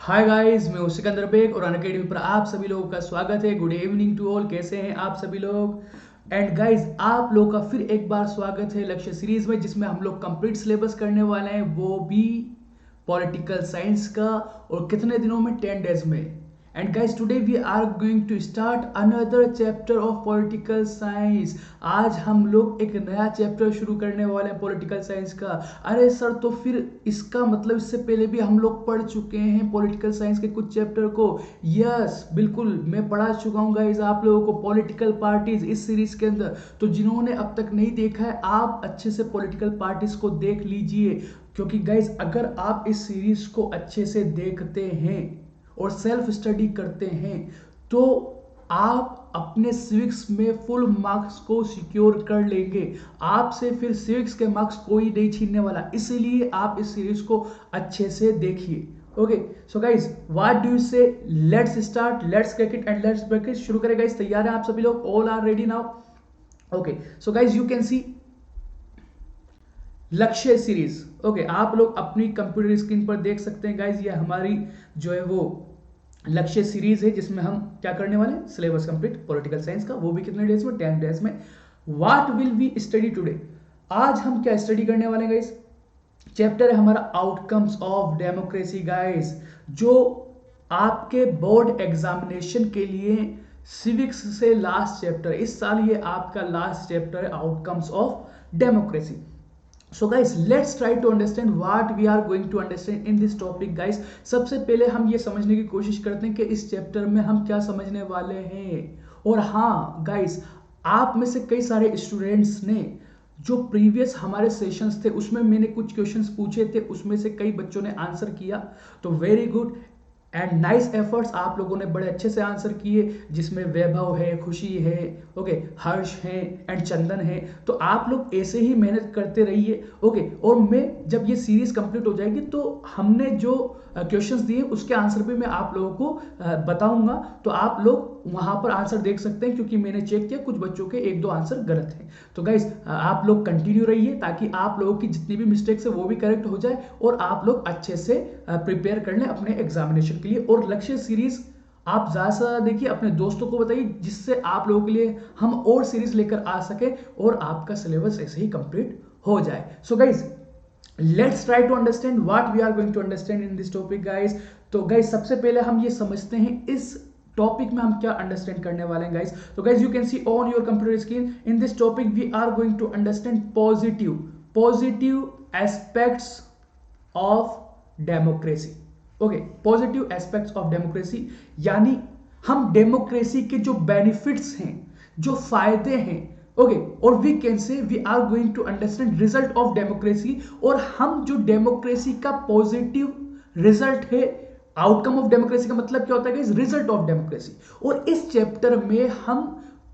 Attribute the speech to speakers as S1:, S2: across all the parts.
S1: Hi guys, मैं हूं Sikandar bag और अनअकैडमी पर आप सभी लोगों का स्वागत है। Good evening to all. कैसे हैं आप सभी लोग? एंड गाइस, आप लोगों का फिर एक बार स्वागत है लक्ष्य सीरीज में, जिसमें हम लोग कंप्लीट सिलेबस करने वाले हैं, वो भी पॉलिटिकल साइंस का। और कितने दिनों में? 10 डेज में। And guys, today we are going to start another chapter of political science. आज हम लोग एक नया चैप्टर शुरू करने वाले हैं पॉलिटिकल साइंस का। अरे सर, तो फिर इसका मतलब इससे पहले भी हम लोग पढ़ चुके हैं पॉलिटिकल साइंस के कुछ चैप्टर को। यस, बिल्कुल, मैं पढ़ा चुका हूँ गाइस आप लोगों को पॉलिटिकल पार्टीज इस सीरीज के अंदर। तो जिन्होंने अब तक नहीं देखा है, आप अच्छे से पॉलिटिकल पार्टीज को देख लीजिए, क्योंकि गाइस अगर आप इस सीरीज को अच्छे से देखते हैं और सेल्फ स्टडी करते हैं तो आप अपने सिविक्स में फुल मार्क्स को सिक्योर कर लेंगे। आपसे फिर सिविक्स के मार्क्स कोई नहीं छीनने वाला, इसीलिए आप इस सीरीज को अच्छे से देखिए। Okay, so guys, what do you say? Let's start, let's kick it and let's break it. शुरू करें गाइस, तैयार हैं आप सभी लोग? All are ready now? Okay, so guys, you can see Lakshya series. Okay, आप लोग अपनी कंप्यूटर स्क्रीन पर देख सकते हैं गाइस, ये हमारी जो है वो लक्ष्य सीरीज है, जिसमें हम क्या करने वाले हैं? सिलेबस कंप्लीट पॉलिटिकल साइंस का, वो भी कितने डेज में? 10 डेज में। What will we study today? आज हम क्या स्टडी करने वाले हैं गाइस? चैप्टर है हमारा आउटकम्स ऑफ डेमोक्रेसी गाइस, जो आपके बोर्ड एग्जामिनेशन के लिए सिविक्स से लास्ट चैप्टर, इस साल ये आपका लास्ट चैप्टर है, outcomes of democracy. So guys, let's try to understand what we are going to understand in this topic guys. सबसे पहले हम ये समझने की कोशिश करते हैं कि इस चैप्टर में हम क्या समझने वाले हैं। और हाँ गाइस, आप में से कई सारे स्टूडेंट्स ने जो प्रीवियस हमारे सेशंस थे उसमें मैंने कुछ क्वेश्चंस पूछे थे, उसमें से कई बच्चों ने आंसर किया, तो very good and nice efforts. आप लोगों ने बड़े अच्छे से आंसर किए, जिसमें वैभव है, खुशी है, ओके, हर्ष है एंड चंदन है। तो आप लोग ऐसे ही मेहनत करते रहिए, ओके। और मैं जब ये सीरीज कंप्लीट हो जाएगी तो हमने जो क्वेश्चंस दिए उसके आंसर भी मैं आप लोगों को बताऊंगा, तो आप लोग वहां पर आंसर देख सकते हैं, क्योंकि मैंने चेक किया कुछ बच्चों के एक दो आंसर गलत हैं। तो गाइस, आप लोग कंटिन्यू रहिए, ताकि आप लोगों की जितनी भी मिस्टेक्स है वो भी करेक्ट हो जाए और आप लोग अच्छे से प्रिपेयर कर लें अपने एग्जामिनेशन के लिए। और लक्ष्य सीरीज आप ज्यादा से ज्यादा देखिए, अपने दोस्तों को बताइए, जिससे आप लोगों के लिए हम और सीरीज लेकर आ सके और आपका सिलेबस ऐसे ही कंप्लीट हो जाए। So guys, let's try to understand what we are going to understand in this topic guys. तो गाइस, सबसे पहले हम ये समझते हैं इस टॉपिक में हम क्या अंडरस्टैंड करने वाले हैं गाइस। तो guys, you can see on your computer screen, in this topic we are going to understand positive aspects of democracy. Okay, positive aspects of democracy, यानी हम डेमोक्रेसी के जो बेनिफिट्स हैं, जो फायदे हैं, ओके, और we can say we are going to understand result of democracy. और हम जो डेमोक्रेसी का पॉजिटिव रिजल्ट है, आउटकम ऑफ डेमोक्रेसी का मतलब क्या होता है? Result of democracy. और इस चैप्टर में हम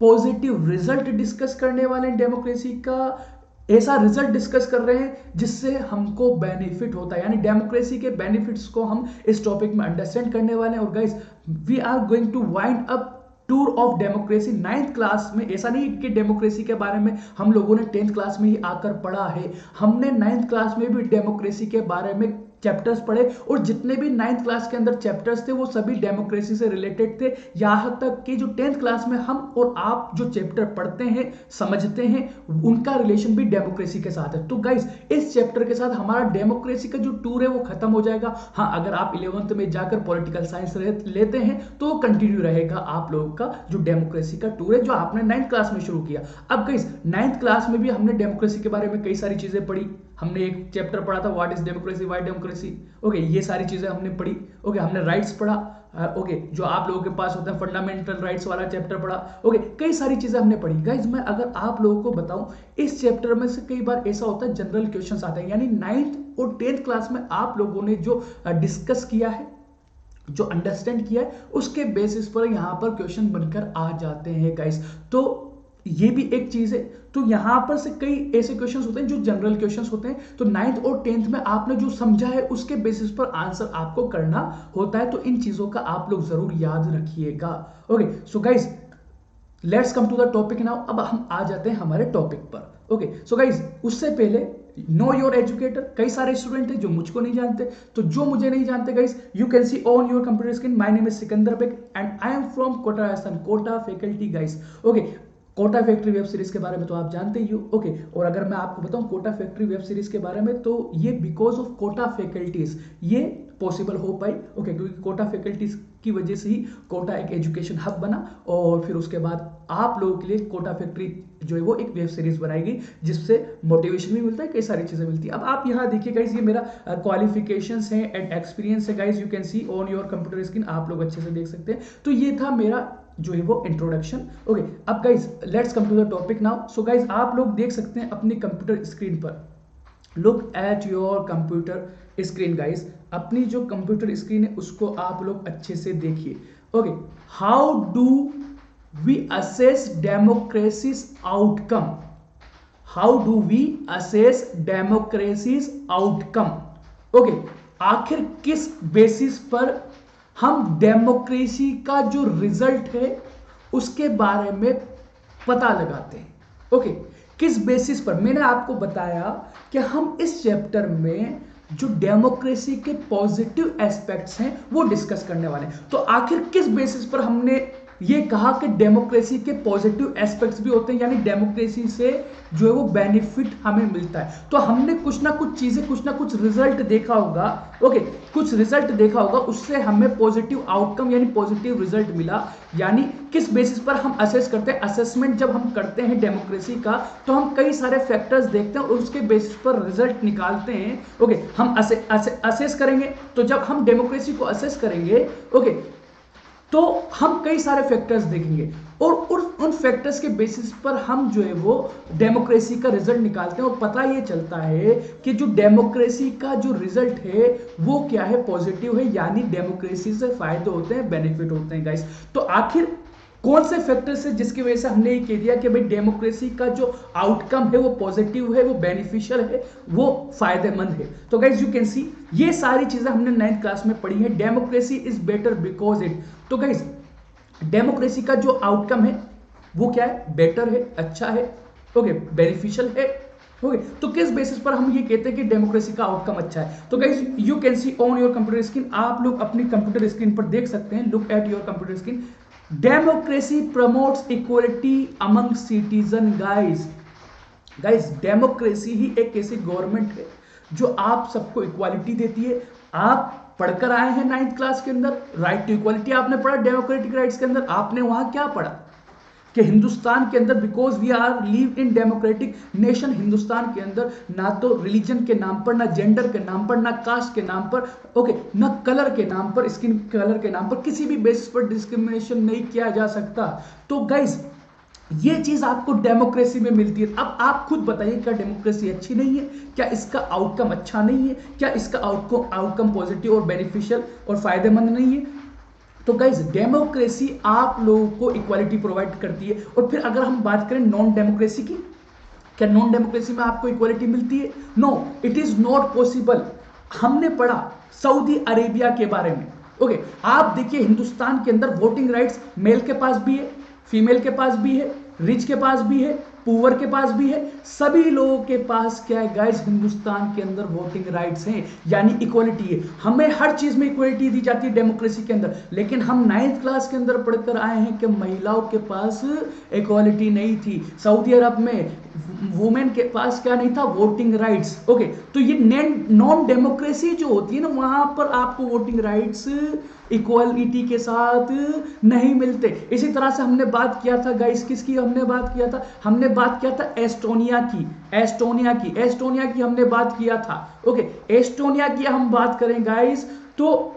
S1: पॉजिटिव रिजल्ट डिस्कस करने वाले हैं डेमोक्रेसी का, ऐसा रिजल्ट डिस्कस कर रहे हैं जिससे हमको बेनिफिट होता है, यानी डेमोक्रेसी के बेनिफिट्स को हम इस टॉपिक में अंडरस्टैंड करने वाले हैं। और guys, we are going to wind up tour of democracy 9th class में। ऐसा नहीं कि डेमोक्रेसी के बारे में हम लोगों ने 10th क्लास में ही आकर पढ़ा है, हमने 9th क्लास में भी डेमोक्रेसी के बारे में चैप्टर्स पढ़े, और जितने भी 9th क्लास के अंदर चैप्टर्स थे वो सभी डेमोक्रेसी से रिलेटेड थे। यहां तक कि जो 10th क्लास में हम और आप जो चैप्टर पढ़ते हैं, समझते हैं, उनका रिलेशन भी डेमोक्रेसी के साथ है। तो गाइस, इस चैप्टर के साथ हमारा डेमोक्रेसी का जो टूर है वो खत्म हो जाएगा। हाँ, अगर आप 11th में जाकर पॉलिटिकल साइंस लेते हैं तो कंटिन्यू रहेगा आप लोगों का जो डेमोक्रेसी का टूर है, जो आपने 9th क्लास में शुरू किया। अब गाइस, 9th क्लास में भी हमने डेमोक्रेसी के बारे में कई सारी चीजें पढ़ी। हमने एक चैप्टर पढ़ा था, what is democracy, why democracy, okay, ये सारी चीजें हमने पढ़ी। ओके, हमने राइट्स पढ़ा, ओके, जो आप लोगों के पास होते हैं, फंडामेंटल राइट्स वाला चैप्टर पढ़ा। ओके, कई सारी चीजें हमने पढ़ी। गाइज, मैं अगर आप लोगों को बताऊं, इस चैप्टर में से कई बार ऐसा होता है जनरल क्वेश्चंस आते हैं, यानी 9th और 10th क्लास में आप लोगों ने जो डिस्कस किया है, जो अंडरस्टैंड किया है, उसके बेसिस पर यहां पर क्वेश्चन बनकर आ जाते हैं गाइस। तो ये भी एक चीज है। तो यहां पर से कई ऐसे क्वेश्चंस होते हैं जो जनरल क्वेश्चंस होते हैं, तो 9th और 10th में आपने जो समझा है उसके बेसिस पर आंसर आपको करना होता है। तो इन चीजों का आप लोग जरूर याद रखिएगा। Okay, so guys, let's come to the topic now. अब हम आ जाते हैं हमारे टॉपिक पर। ओके, सो गाइस, उससे पहले नो योर एजुकेटर, कई सारे स्टूडेंट हैं जो मुझको नहीं जानते, तो जो मुझे नहीं जानते guys, you can see on your computer screen, my name is Sikandar Baig and I am from Kota Rajasthan, Kota faculty guys. Okay, Kota factory web series के बारे में तो आप जानते ही हो। ओके, और अगर मैं आपको बताऊं कोटा फैक्ट्री वेब सीरीज के बारे में, तो ये बिकॉज ऑफ कोटा फैकल्टीज ये पॉसिबल हो पाई। ओके, क्योंकि कोटा फैकल्टीज की वजह से ही कोटा एक एजुकेशन हब बना, और फिर उसके बाद आप लोगों के लिए कोटा फैक्ट्री जो है वो एक वेब सीरीज बनाई गई, जिससे मोटिवेशन भी मिलता है, कई सारी चीजें मिलती है। अब आप यहाँ देखिए गाइज, ये मेरा क्वालिफिकेशंस है एंड एक्सपीरियंस है guys, you can see on your computer screen, आप लोग अच्छे से देख सकते हैं। तो ये था मेरा जो है वो इंट्रोडक्शन। ओके, अब guys let's come to the topic now. So guys आप लोग देख सकते हैं अपनी कंप्यूटर स्क्रीन पर, look at your computer screen guys, अपनी जो कंप्यूटर स्क्रीन है उसको आप लोग अच्छे से देखिए। Okay, how do we assess democracy's outcome, how do we assess democracy's outcome. Okay, आखिर किस बेसिस पर हम डेमोक्रेसी का जो रिजल्ट है उसके बारे में पता लगाते हैं। ओके, किस बेसिस पर, मैंने आपको बताया कि हम इस चैप्टर में जो डेमोक्रेसी के पॉजिटिव एस्पेक्ट्स हैं वो डिस्कस करने वाले हैं। तो आखिर किस बेसिस पर हमने ये कहा कि डेमोक्रेसी के पॉजिटिव एस्पेक्ट्स भी होते हैं, यानी डेमोक्रेसी से जो है वो बेनिफिट हमें मिलता है। तो हमने कुछ ना कुछ चीजें, कुछ ना कुछ रिजल्ट देखा होगा। ओके, कुछ रिजल्ट देखा होगा, उससे हमें पॉजिटिव आउटकम यानी पॉजिटिव रिजल्ट मिला। यानी किस बेसिस पर हम असेस करते हैं, असेसमेंट जब हम करते हैं डेमोक्रेसी का, तो हम कई सारे फैक्टर्स देखते हैं और उसके बेसिस पर रिजल्ट निकालते हैं। ओके, हम असेस करेंगे, तो जब हम डेमोक्रेसी को असेस करेंगे, ओके, तो हम कई सारे फैक्टर्स देखेंगे और उन फैक्टर्स के बेसिस पर हम जो है वो डेमोक्रेसी का रिजल्ट निकालते हैं, और पता ये चलता है कि जो डेमोक्रेसी का जो रिजल्ट है वो क्या है, पॉजिटिव है, यानी डेमोक्रेसी से फायदे होते हैं, बेनिफिट होते हैं गाइस। तो आखिर कौन से फैक्टर्स है जिसकी वजह से हमने ये कह दिया कि भाई डेमोक्रेसी का जो आउटकम है वो पॉजिटिव है, वो बेनिफिशियल है, वो फायदेमंद है। तो गाइज यू कैन सी ये सारी चीजें हमने 9th क्लास में पढ़ी है। Democracy is better because it, तो गाइज डेमोक्रेसी का जो आउटकम है वो क्या है, बेटर है, अच्छा है, ओके, बेनिफिशियल है। ओके, तो किस बेसिस पर हम ये कहते हैं कि डेमोक्रेसी का आउटकम अच्छा है। तो guys you can see on your computer screen, आप लोग अपनी कंप्यूटर स्क्रीन पर देख सकते हैं, look at your computer screen, democracy promotes equality among citizen guys. Guys democracy ही एक ऐसी गवर्नमेंट है जो आप सबको इक्वालिटी देती है। आप पढ़कर आए हैं 9th क्लास के अंदर, राइट टू इक्वालिटी आपने पढ़ा, डेमोक्रेटिक राइट्स के अंदर आपने वहां क्या पढ़ा कि हिंदुस्तान के अंदर because we are live in democratic nation, Hindustan के अंदर ना तो रिलीजन के नाम पर, ना जेंडर के नाम पर, ना कास्ट के नाम पर, ओके, ना कलर के नाम पर, स्किन कलर के नाम पर, किसी भी बेसिस पर डिस्क्रिमिनेशन नहीं किया जा सकता। तो गाइज ये चीज आपको डेमोक्रेसी में मिलती है। अब आप खुद बताइए, क्या डेमोक्रेसी अच्छी नहीं है, क्या इसका आउटकम अच्छा नहीं है, क्या इसका आउटकम पॉजिटिव और बेनिफिशियल और फायदेमंद नहीं है। तो गाइज डेमोक्रेसी आप लोगों को इक्वालिटी प्रोवाइड करती है। और फिर अगर हम बात करें नॉन डेमोक्रेसी की, क्या नॉन डेमोक्रेसी में आपको इक्वालिटी मिलती है? No, it is not possible. हमने पढ़ा सऊदी अरेबिया के बारे में। ओके, आप देखिए हिंदुस्तान के अंदर वोटिंग राइट्स मेल के पास भी है, फीमेल के पास भी है, रिच के पास भी है, पुअर के पास भी है, सभी लोगों के पास क्या है गाइस, हिंदुस्तान के अंदर वोटिंग राइट्स हैं, यानी इक्वालिटी है। हमें हर चीज में इक्वालिटी दी जाती है डेमोक्रेसी के अंदर, लेकिन हम 9th क्लास के अंदर पढ़कर आए हैं कि महिलाओं के पास इक्वालिटी नहीं थी। सऊदी अरब में वुमेन के पास क्या नहीं था, वोटिंग राइट्स। ओके, तो ये नॉन डेमोक्रेसी जो होती है ना, वहां पर आपको वोटिंग राइट्स इक्वालिटी के साथ नहीं मिलते। इसी तरह से हमने बात किया था गाइस, किसकी हमने बात किया था, हमने बात किया था एस्टोनिया की, एस्टोनिया की हमने बात किया था। ओके, एस्टोनिया की हम बात करें गाइस, तो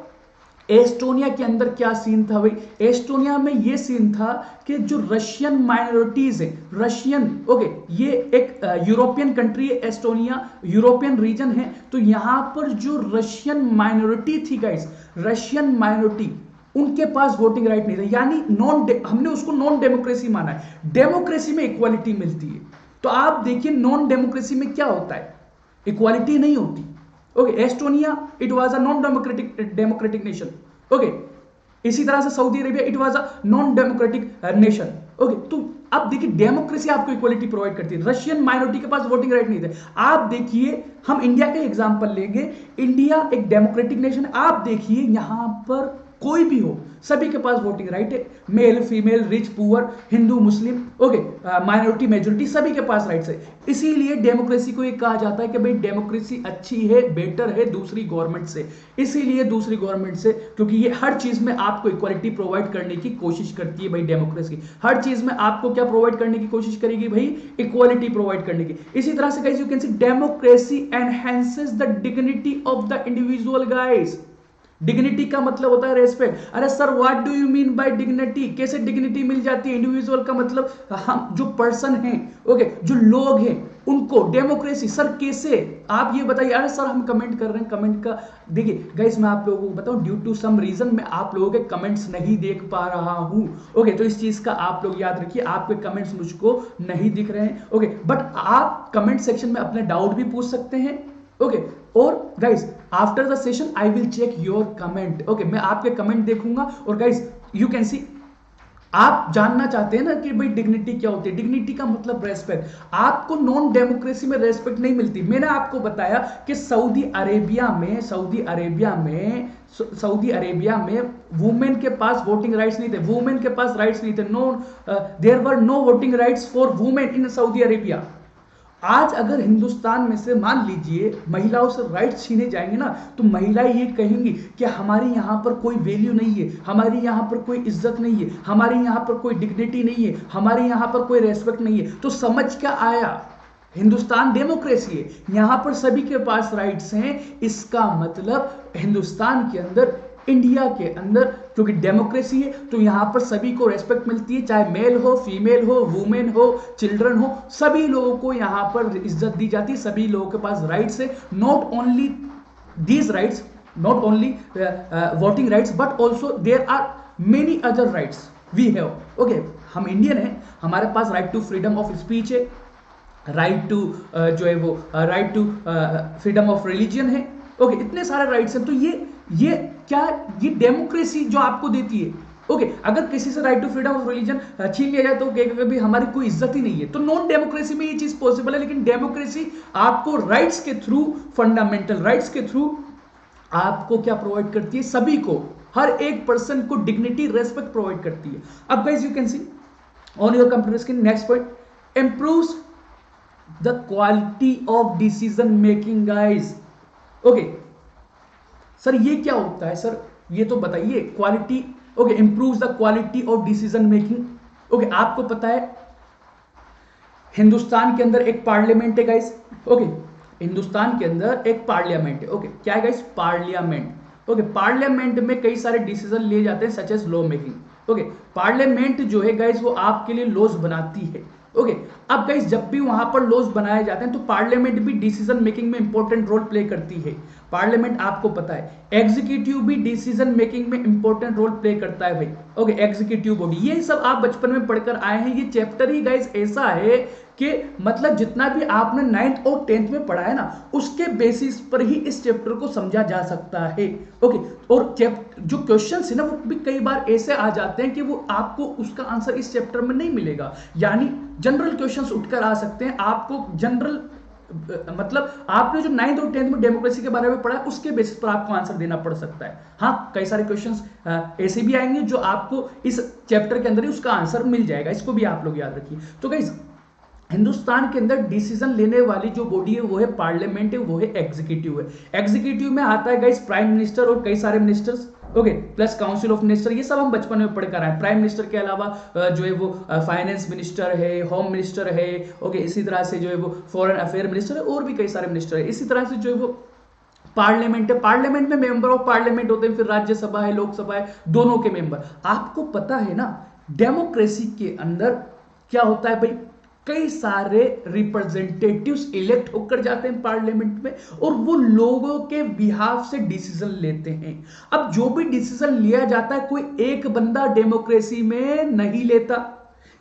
S1: एस्टोनिया के अंदर क्या सीन था भाई, एस्टोनिया में ये सीन था कि जो रशियन माइनॉरिटीज है, रशियन, ओके, ये एक यूरोपियन कंट्री है, एस्टोनिया यूरोपियन रीजन है। तो यहां पर जो रशियन माइनॉरिटी थी गाइस, रशियन माइनॉरिटी, उनके पास वोटिंग राइट नहीं था, यानी हमने उसको नॉन डेमोक्रेसी माना है। डेमोक्रेसी में इक्वालिटी मिलती है। तो आप देखिए नॉन डेमोक्रेसी में क्या होता है, इक्वालिटी नहीं होती। Okay, Estonia it was a non democratic nation. Okay, इसी तरह से Saudi Arabia it was a non democratic nation. Okay, तो अब देखिए डेमोक्रेसी आपको इक्वलिटी प्रोवाइड करती है। रशियन माइनॉरिटी के पास वोटिंग राइट नहीं थे। आप देखिए, हम इंडिया का एग्जांपल लेंगे, इंडिया एक डेमोक्रेटिक नेशन है। आप देखिए यहां पर कोई भी हो, सभी के पास वोटिंग राइट है, male female, rich poor, Hindu Muslim, okay, minority majority, सभी के पास राइट्स है। इसीलिए डेमोक्रेसी को एक कहा जाता है कि भाई डेमोक्रेसी अच्छी है, बेटर है दूसरी गवर्नमेंट से। इसीलिए दूसरी गवर्नमेंट से, क्योंकि ये हर चीज में आपको इक्वालिटी प्रोवाइड करने की कोशिश करती है भाई। डेमोक्रेसी हर चीज में आपको क्या प्रोवाइड करने की कोशिश करेगी भाई? इक्वालिटी प्रोवाइड करने की। इसी तरह से guys you can see democracy enhances the dignity of the individual guys. Dignity का मतलब होता है रेस्पेक्ट। अरे sir what do you mean bye dignity? कैसे डिग्निटी मिल जाती है? इंडिविजुअल का मतलब हम जो पर्सन हैं, ओके, जो लोग हैं उनको डेमोक्रेसी। सर कैसे, आप ये बताइए। अरे सर हम कमेंट कर रहे हैं, कमेंट का देखिए गाइस, मैं आप लोगों को बताऊं, ड्यू टू सम रीजन मैं आप लोगों के कमेंट्स नहीं देख पा रहा हूं। ओके, तो इस चीज का आप लोग याद रखिए, आपके कमेंट्स मुझको नहीं दिख रहे हैं। ओके, बट आप कमेंट सेक्शन में अपने डाउट भी पूछ सकते हैं। ओके, और guys after the session I will check your comment. Okay, मैं आपके कमेंट देखूंगा। और गाइस यू कैन सी, आप जानना चाहते हैं ना कि भाई डिग्निटी क्या होती है? डिग्निटी का मतलब रेस्पेक्ट। आपको नॉन डेमोक्रेसी में रेस्पेक्ट नहीं मिलती। मैंने आपको बताया कि सऊदी अरेबिया में वुमेन के पास वोटिंग राइट्स नहीं थे। वुमेन के पास राइट्स नहीं थे। No, there were no voting rights for women in Saudi Arabia. आज अगर हिंदुस्तान में से मान लीजिए महिलाओं से राइट्स छीने जाएंगे ना, तो महिलाएं ये कहेंगी कि हमारी यहां पर कोई वैल्यू नहीं है, हमारी यहां पर कोई इज्जत नहीं है, हमारी यहां पर कोई डिग्निटी नहीं है, हमारे यहां पर कोई रेस्पेक्ट नहीं है। तो समझ क्या आया? हिंदुस्तान डेमोक्रेसी है, यहां पर सभी के पास राइट्स हैं। इसका मतलब हिंदुस्तान के अंदर, इंडिया के अंदर, क्योंकि डेमोक्रेसी है तो यहां पर सभी को रेस्पेक्ट मिलती है, चाहे मेल हो, फीमेल हो, वुमेन हो, चिल्ड्रन हो, सभी लोगों को यहां पर इज्जत दी जाती है। सभी लोगों के पास राइट्स है। Not only these rights, not only voting rights, but also there are many other rights we have. Okay, हम इंडियन हैं, हमारे पास right to freedom of speech है, राइट टू जो है वो right to freedom of religion है। Okay, इतने सारे राइट्स हैं। तो ये क्या, ये डेमोक्रेसी जो आपको देती है। ओके, अगर किसी से right to freedom of religion छीन लिया जाए तो कभी हमारी कोई इज्जत ही नहीं है। तो नॉन डेमोक्रेसी में ये चीज पॉसिबल है, लेकिन डेमोक्रेसी आपको राइट्स के थ्रू, फंडामेंटल राइट्स के थ्रू आपको क्या प्रोवाइड करती है? सभी को, हर एक पर्सन को डिग्निटी, रेस्पेक्ट प्रोवाइड करती है। अब guys you can see on your computer screen, next point, improves the quality of decision making guys. Okay sir ये क्या होता है? सर ये तो बताइए। Quality, okay, improves the quality of decision making. Okay, आपको पता है हिंदुस्तान के अंदर एक पार्लियामेंट है गाइस। ओके, हिंदुस्तान के अंदर एक पार्लियामेंट है। ओके, क्या है गाइस? पार्लियामेंट। ओके, पार्लियामेंट में कई सारे डिसीजन लिए जाते हैं, such as law making. Okay, parliament जो है गाइस वो आपके लिए लॉज बनाती है। ओके, अब गाइस जब भी वहां पर लॉज बनाए जाते हैं तो पार्लियामेंट भी डिसीजन मेकिंग में इंपॉर्टेंट रोल प्ले करती है। पार्लियामेंट आपको पता है, एग्जीक्यूटिव भी डिसीजन मेकिंग में इंपॉर्टेंट रोल प्ले करता है भाई। ओके, एग्जीक्यूटिव बॉडी, ये सब आप बचपन में पढ़कर आए हैं। ये चैप्टर ही गाइस ऐसा है कि मतलब जितना भी आपने 9th और 10th में पढ़ा है ना, उसके बेसिस पर ही इस चैप्टर को समझा जा सकता है। ओके, और जो क्वेश्चंस है ना वो भी कई बार ऐसे आ जाते हैं कि वो आपको उसका आंसर इस चैप्टर में नहीं मिलेगा। यानी जनरल क्वेश्चंस उठकर आ सकते हैं। आपको जनरल मतलब आपने जो 9th और 10th में डेमोक्रेसी के बारे में पढ़ा है उसके बेसिस पर आपको आंसर देना पड़ सकता है। हाँ, कई सारे क्वेश्चंस ऐसे भी आएंगे जो आपको इस चैप्टर के अंदर ही उसका आंसर मिल जाएगा। इसको भी आप लोग याद रखिए। तो गाइस हिंदुस्तान के अंदर डिसीजन लेने वाली जो बॉडी है वो है पार्लियामेंट है, वो है एग्जीक्यूटिव है। एग्जीक्यूटिव में आता है गाइस प्राइम मिनिस्टर और कई सारे ministers. Okay, plus council of minister, ये सब हम बचपन में पढ़कर आए। प्राइम मिनिस्टर के अलावा जो है वो फाइनेंस मिनिस्टर है, होम मिनिस्टर है। ओके, इसी तरह से जो है वो फॉरेन अफेयर मिनिस्टर है, और भी कई सारे मिनिस्टर है। इसी तरह से जो है वो पार्लियामेंट है, पार्लियामेंट में मेंबर ऑफ पार्लियामेंट होते हैं, फिर राज्यसभा है, लोकसभा है, दोनों के मेंबर। आपको पता है ना डेमोक्रेसी के अंदर क्या होता है भाई? कई सारे रिप्रेजेंटेटिव्स इलेक्ट होकर जाते हैं पार्लियामेंट में और वो लोगों के बिहाफ से डिसीजन लेते हैं। अब जो भी डिसीजन लिया जाता है कोई एक बंदा डेमोक्रेसी में नहीं लेता।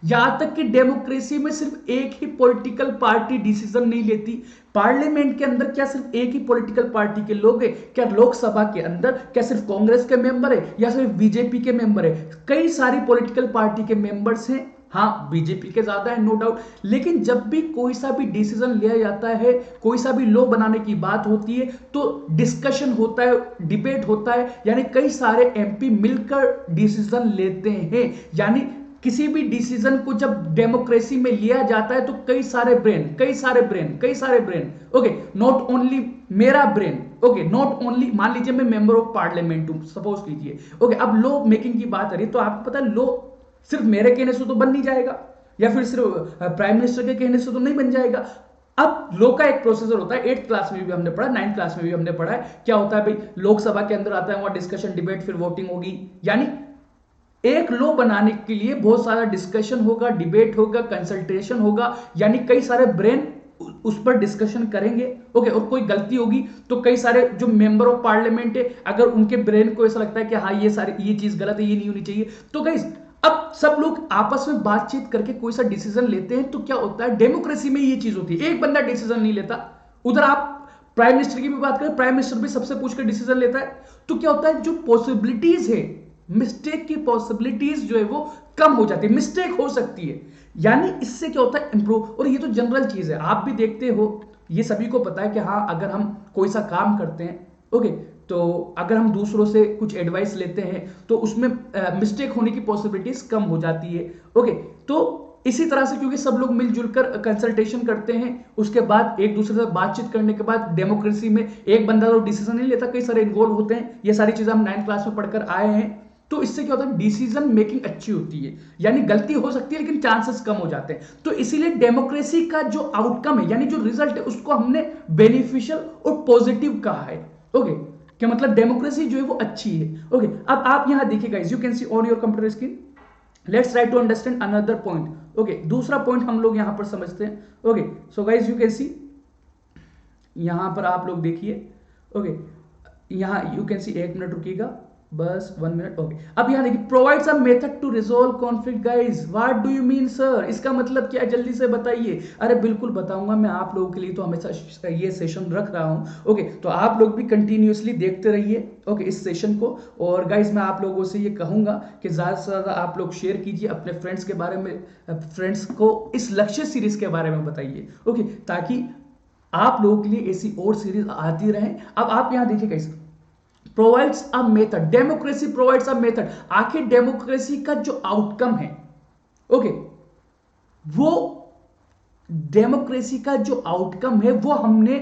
S1: यहां तक कि डेमोक्रेसी में सिर्फ एक ही पॉलिटिकल पार्टी डिसीजन नहीं लेती। पार्लियामेंट के अंदर क्या सिर्फ एक ही पॉलिटिकल पार्टी के लोग हैं? क्या लोकसभा के अंदर क्या सिर्फ कांग्रेस के मेंबर है या सिर्फ बीजेपी के मेंबर है? कई सारी पॉलिटिकल पार्टी के मेंबर्स हैं। हाँ बीजेपी के ज्यादा है नो डाउट, लेकिन जब भी कोई सा भी डिसीजन लिया जाता है, कोई सा भी लॉ बनाने की बात होती है, तो डिस्कशन होता है, डिबेट होता है, यानी कई सारे एमपी मिलकर डिसीजन लेते हैं। यानी किसी भी डिसीजन को जब डेमोक्रेसी में लिया जाता है तो कई सारे ब्रेन, ओके, नॉट ओनली मेरा ब्रेन, ओके, नॉट ओनली, मान लीजिए मैं मेंबर ऑफ पार्लियामेंट हूं, सपोज कीजिए, ओके, अब लॉ मेकिंग की बात आ रही है, तो आपको पता है लॉ सिर्फ मेरे कहने से तो बन नहीं जाएगा, या फिर सिर्फ प्राइम मिनिस्टर के कहने से तो नहीं बन जाएगा। अब लॉ का एक प्रोसीजर होता है, 8th क्लास में भी हमने पढ़ा, 9th क्लास में भी हमने पढ़ा है, क्या होता है भाई, लोकसभा के अंदर आता है, वहां डिस्कशन, डिबेट, फिर वोटिंग होगी। यानी एक लॉ बनाने के लिए बहुत सारा डिस्कशन होगा, डिबेट होगा, कंसल्टेशन होगा, यानी कई सारे ब्रेन उस पर डिस्कशन करेंगे, ओके, और कोई गलती होगी तो कई सारे जो मेंबर ऑफ पार्लियामेंट है, अगर उनके ब्रेन को ऐसा लगता है कि हाँ ये चीज गलत है, ये नहीं होनी चाहिए, तो गाइस अब सब लोग आपस में बातचीत करके कोई सा डिसीजन लेते हैं, तो क्या होता है डेमोक्रेसी में ये चीज होती है, एक बंदा डिसीजन नहीं लेता। उधर आप प्राइम मिनिस्टर की भी बात करें, प्राइम मिनिस्टर भी सबसे पूछकर डिसीजन लेता है, तो क्या होता है जो पॉसिबिलिटीज है, मिस्टेक की पॉसिबिलिटीज जो है वो कम हो जाती है, मिस्टेक हो सकती है, यानी इससे क्या होता है इंप्रूव। और ये तो जनरल चीज है, आप भी देखते हो, ये सभी को पता है कि हाँ अगर हम कोई सा काम करते हैं, ओके, तो अगर हम दूसरों से कुछ एडवाइस लेते हैं तो उसमें मिस्टेक होने की पॉसिबिलिटीज कम हो जाती है, ओके। तो इसी तरह से क्योंकि सब लोग मिलजुल कर कंसल्टेशन करते हैं, उसके बाद एक दूसरे से बातचीत करने के बाद डेमोक्रेसी में एक बंदा तो डिसीजन नहीं लेता, कई सारे इन्वॉल्व होते हैं, ये सारी चीजें हम 9th क्लास में पढ़कर आए हैं। तो इससे क्या होता है डिसीजन मेकिंग अच्छी होती है, यानी गलती हो सकती है लेकिन चांसेस कम हो जाते हैं। तो इसीलिए डेमोक्रेसी का जो आउटकम है, यानी जो रिजल्ट है, उसको हमने बेनिफिशियल और पॉजिटिव कहा है, ओके, क्या मतलब डेमोक्रेसी जो है वो अच्छी है, ओके। अब आप यहां देखिए guys, you can see on your computer screen, let's try to understand another point, okay, दूसरा पॉइंट हम लोग यहां पर समझते हैं, okay. So guys you can see, यहां पर आप लोग देखिए, ओके, यहां यू कैन सी, 1 मिनट रुकिएगा, बस 1 मिनट, ओके। अब यहां देखिए, provides a method to resolve conflict. Guys what do you mean sir, इसका मतलब क्या है, जल्दी से बताइए। अरे बिल्कुल बताऊंगा, मैं आप लोगों के लिए तो हमेशा ये सेशन रख रहा हूं, ओके, तो आप लोग भी कंटिन्यूअसली देखते रहिए, ओके, इस सेशन को। और गाइस मैं आप लोगों से ये कहूंगा कि ज्यादा से ज्यादा आप लोग शेयर कीजिए अपने फ्रेंड्स के बारे में, फ्रेंड्स को इस लक्ष्य सीरीज के बारे में बताइए, ओके, ताकि आप लोगों के लिए ऐसी और सीरीज आती रहे। अब आप यहां देखिए guys, provides a method, democracy provides a method, आखिर डेमोक्रेसी का जो आउटकम है, ओके, वो डेमोक्रेसी का जो आउटकम है वो हमने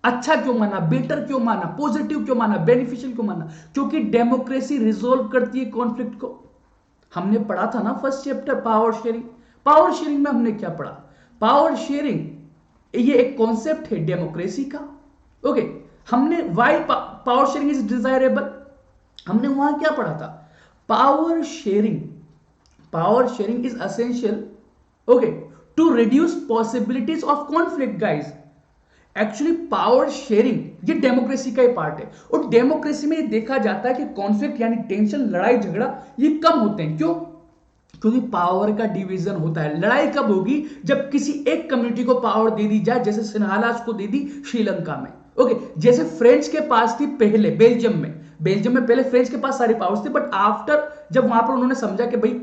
S1: अच्छा क्यों माना, बेटर क्यों माना, पॉजिटिव क्यों माना, बेनिफिशियल क्यों माना, क्योंकि डेमोक्रेसी रिजोल्व करती है कॉन्फ्लिक्ट को। हमने पढ़ा था ना first chapter power sharing, power sharing में हमने क्या पढ़ा, पावर शेयरिंग ये एक कॉन्सेप्ट है डेमोक्रेसी का, ओके। हमने why power sharing is desirable, हमने वहां क्या पढ़ा था, power sharing is essential, okay, to reduce possibilities of conflict. Guys actually power sharing ये डेमोक्रेसी का ही पार्ट है, और डेमोक्रेसी में देखा जाता है कि कॉन्फ्लिक्ट यानी टेंशन, लड़ाई झगड़ा ये कम होते हैं। क्यों, क्योंकि पावर का डिवीजन होता है। लड़ाई कब होगी, जब किसी एक कम्युनिटी को पावर दे दी जाए, जैसे सिन्हालास को दे दी श्रीलंका में, ओके, जैसे फ्रेंच के पास थी पहले बेल्जियम में पहले फ्रेंच के पास सारी पावर्स थी, बट आफ्टर जब वहां पर उन्होंने समझा कि भाई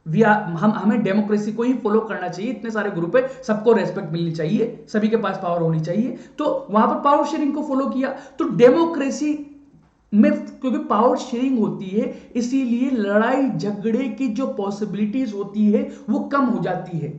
S1: हमें डेमोक्रेसी को ही फॉलो करना चाहिए, इतने सारे ग्रुप है, सबको रेस्पेक्ट मिलनी चाहिए, सभी के पास पावर होनी चाहिए, तो वहां पर पावर शेयरिंग को फॉलो किया। तो डेमोक्रेसी में क्योंकि पावर शेयरिंग होती है, इसीलिए लड़ाई झगड़े की जो पॉसिबिलिटीज होती है वो कम हो जाती है,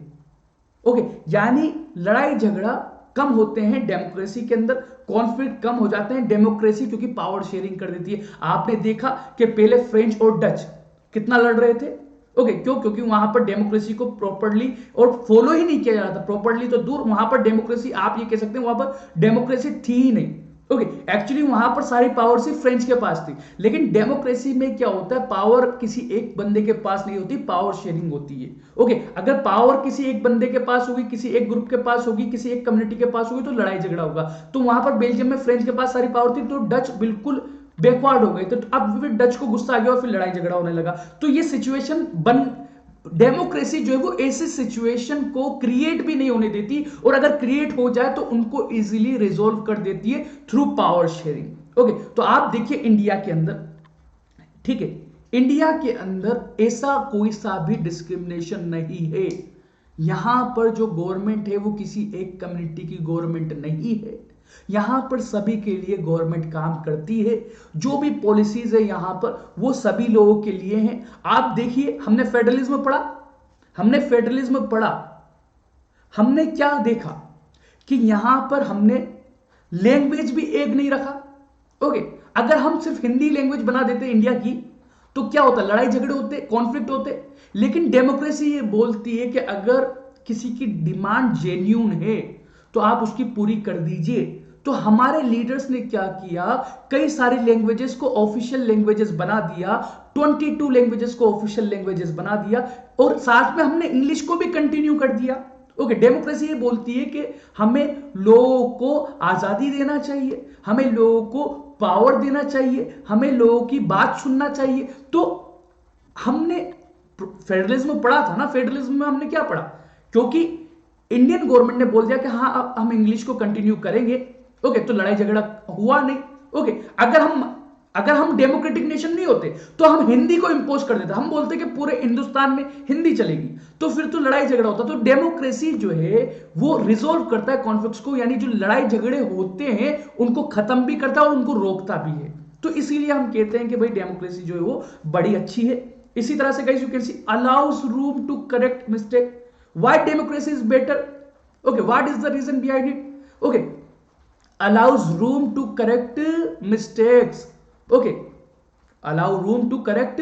S1: ओके, यानी लड़ाई झगड़ा कम होते हैं डेमोक्रेसी के अंदर, कॉन्फ्लिक्ट कम हो जाते हैं डेमोक्रेसी क्योंकि पावर शेयरिंग कर देती है। आपने देखा कि पहले फ्रेंच और डच कितना लड़ रहे थे, ओके, क्यों, क्योंकि वहां पर डेमोक्रेसी को प्रॉपर्ली और फॉलो ही नहीं किया जा रहा था, प्रॉपर्ली तो दूर, वहां पर डेमोक्रेसी आप ये कह सकते हैं वहां पर डेमोक्रेसी थी ही नहीं, ओके, एक्चुअली वहां पर सारी पावर सिर्फ फ्रेंच के पास थी। लेकिन डेमोक्रेसी में क्या होता है, पावर किसी एक बंदे के पास नहीं होती, पावर शेयरिंग होती है, ओके। अगर पावर किसी एक बंदे के पास होगी, किसी एक ग्रुप के पास होगी, किसी एक कम्युनिटी के पास होगी, तो लड़ाई झगड़ा होगा। तो वहां पर बेल्जियम में फ्रेंच के पास सारी पावर थी, तो डच बिल्कुल बैकवर्ड हो गए, तो अब फिर डच को गुस्सा आ गया और फिर लड़ाई झगड़ा होने लगा। तो ये सिचुएशन डेमोक्रेसी जो है वो ऐसी सिचुएशन को क्रिएट भी नहीं होने देती, और अगर क्रिएट हो जाए तो उनको इजीली रिजोल्व कर देती है थ्रू पावर शेयरिंग, ओके। तो आप देखिए इंडिया के अंदर, ठीक है, इंडिया के अंदर ऐसा कोई सा भी डिस्क्रिमिनेशन नहीं है। यहां पर जो गवर्नमेंट है वो किसी एक कम्युनिटी की गवर्नमेंट नहीं है। यहां पर सभी के लिए गवर्नमेंट काम करती है। जो भी पॉलिसीज है यहां पर वो सभी लोगों के लिए हैं। आप देखिए, हमने फेडरलिज्म पढ़ा, हमने क्या देखा कि यहां पर हमने लैंग्वेज भी एक नहीं रखा। ओके, अगर हम सिर्फ हिंदी लैंग्वेज बना देते इंडिया की तो क्या होता, लड़ाई झगड़े होते, कॉन्फ्लिक्ट होते। लेकिन डेमोक्रेसी ये बोलती है कि अगर किसी की डिमांड जेन्यून है तो आप उसकी पूरी कर दीजिए। तो हमारे लीडर्स ने क्या किया, कई सारी लैंग्वेजेस को ऑफिशियल लैंग्वेजेस बना दिया, 22 लैंग्वेजेस को ऑफिशियल लैंग्वेजेस बना दिया, और साथ में हमने इंग्लिश को भी कंटिन्यू कर दिया। ओके, डेमोक्रेसी ये बोलती है कि हमें लोगों को आजादी देना चाहिए, हमें लोगों को पावर देना चाहिए, हमें लोगों की बात सुनना चाहिए। तो हमने फेडरलिज्म पढ़ा था ना, फेडरलिज्म में हमने क्या पढ़ा, क्योंकि इंडियन गवर्नमेंट ने बोल दिया कि हाँ अब हम इंग्लिश को कंटिन्यू करेंगे। ओके, तो लड़ाई झगड़ा हुआ नहीं। ओके, अगर हम डेमोक्रेटिक नेशन नहीं होते तो हम हिंदी को इंपोज कर देते, हम बोलते कि पूरे हिंदुस्तान में हिंदी चलेगी, तो फिर तो लड़ाई झगड़ा होता। तो डेमोक्रेसी जो है वो रिजोल्व करता है कॉन्फ्लिक्ट्स को, यानी जो लड़ाई झगड़े होते हैं उनको खत्म भी करता है और उनको रोकता भी है। तो इसीलिए हम कहते हैं कि भाई डेमोक्रेसी जो है वो बड़ी अच्छी है। इसी तरह से guys you can see allows room to correct mistake. Why democracy is better? Okay, what is the reason behind it? Okay, allows room to correct mistakes. Okay, allow room to correct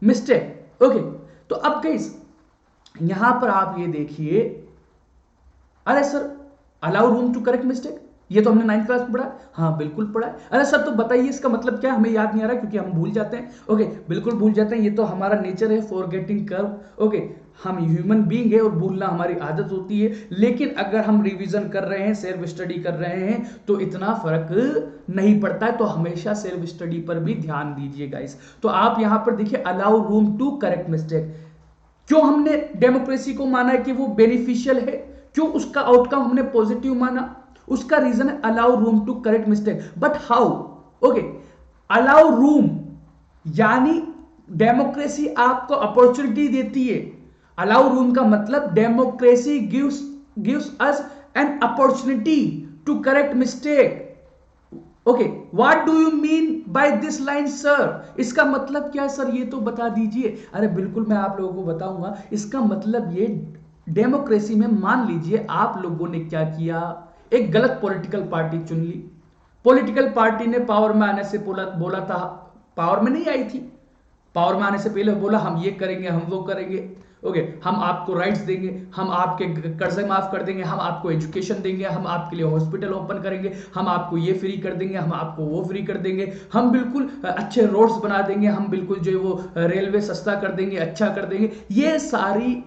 S1: mistake. Okay, तो अब guys यहां पर आप ये देखिए, अरे sir allow room to correct mistake, ये तो हमने 9th क्लास में पढ़ा है। हाँ बिल्कुल पढ़ा है। अरे सर तो बताइए इसका मतलब क्या, हमें याद नहीं आ रहा क्योंकि हम भूल जाते हैं। ओके, बिल्कुल भूल जाते हैं, ये तो हमारा नेचर है, फॉरगेटिंग कर्व। ओके, हम ह्यूमन बीइंग है और भूलना हमारी आदत होती है। लेकिन अगर हम रिवीजन कर रहे हैं, सेल्फ स्टडी कर रहे हैं तो इतना फर्क नहीं पड़ता है। तो हमेशा सेल्फ स्टडी पर भी ध्यान दीजिए गाइस। तो आप यहां पर देखिए allow room to correct mistake. क्यों हमने डेमोक्रेसी को माना है कि वो बेनिफिशियल है, क्यों उसका आउटकम हमने पॉजिटिव माना, उसका रीजन है allow room to correct mistake. But how? Okay, allow room यानी डेमोक्रेसी आपको अपॉर्चुनिटी देती है। अलाउ रूम का मतलब democracy gives us an opportunity to correct mistake. Okay, what do you mean by this line sir? इसका मतलब क्या है सर, ये तो बता दीजिए। अरे बिल्कुल मैं आप लोगों को बताऊंगा। इसका मतलब ये, डेमोक्रेसी में मान लीजिए आप लोगों ने क्या किया, एक गलत पॉलिटिकल पार्टी चुन ली। पॉलिटिकल पार्टी ने पावर में आने से बोला था, पावर में नहीं आई थी, पावर में आने से पहले बोला हम ये करेंगे, हम वो करेंगे। ओके, हम आपको राइट्स देंगे, हम आपके कर्जे माफ कर देंगे, हम आपको एजुकेशन देंगे, हम आपके लिए हॉस्पिटल ओपन करेंगे, हम आपको ये फ्री कर देंगे, हम आपको वो फ्री कर देंगे, हम बिल्कुल अच्छे रोड्स बना देंगे, हम बिल्कुल जो है वो रेलवे सस्ता कर देंगे, अच्छा कर देंगे। ये सारी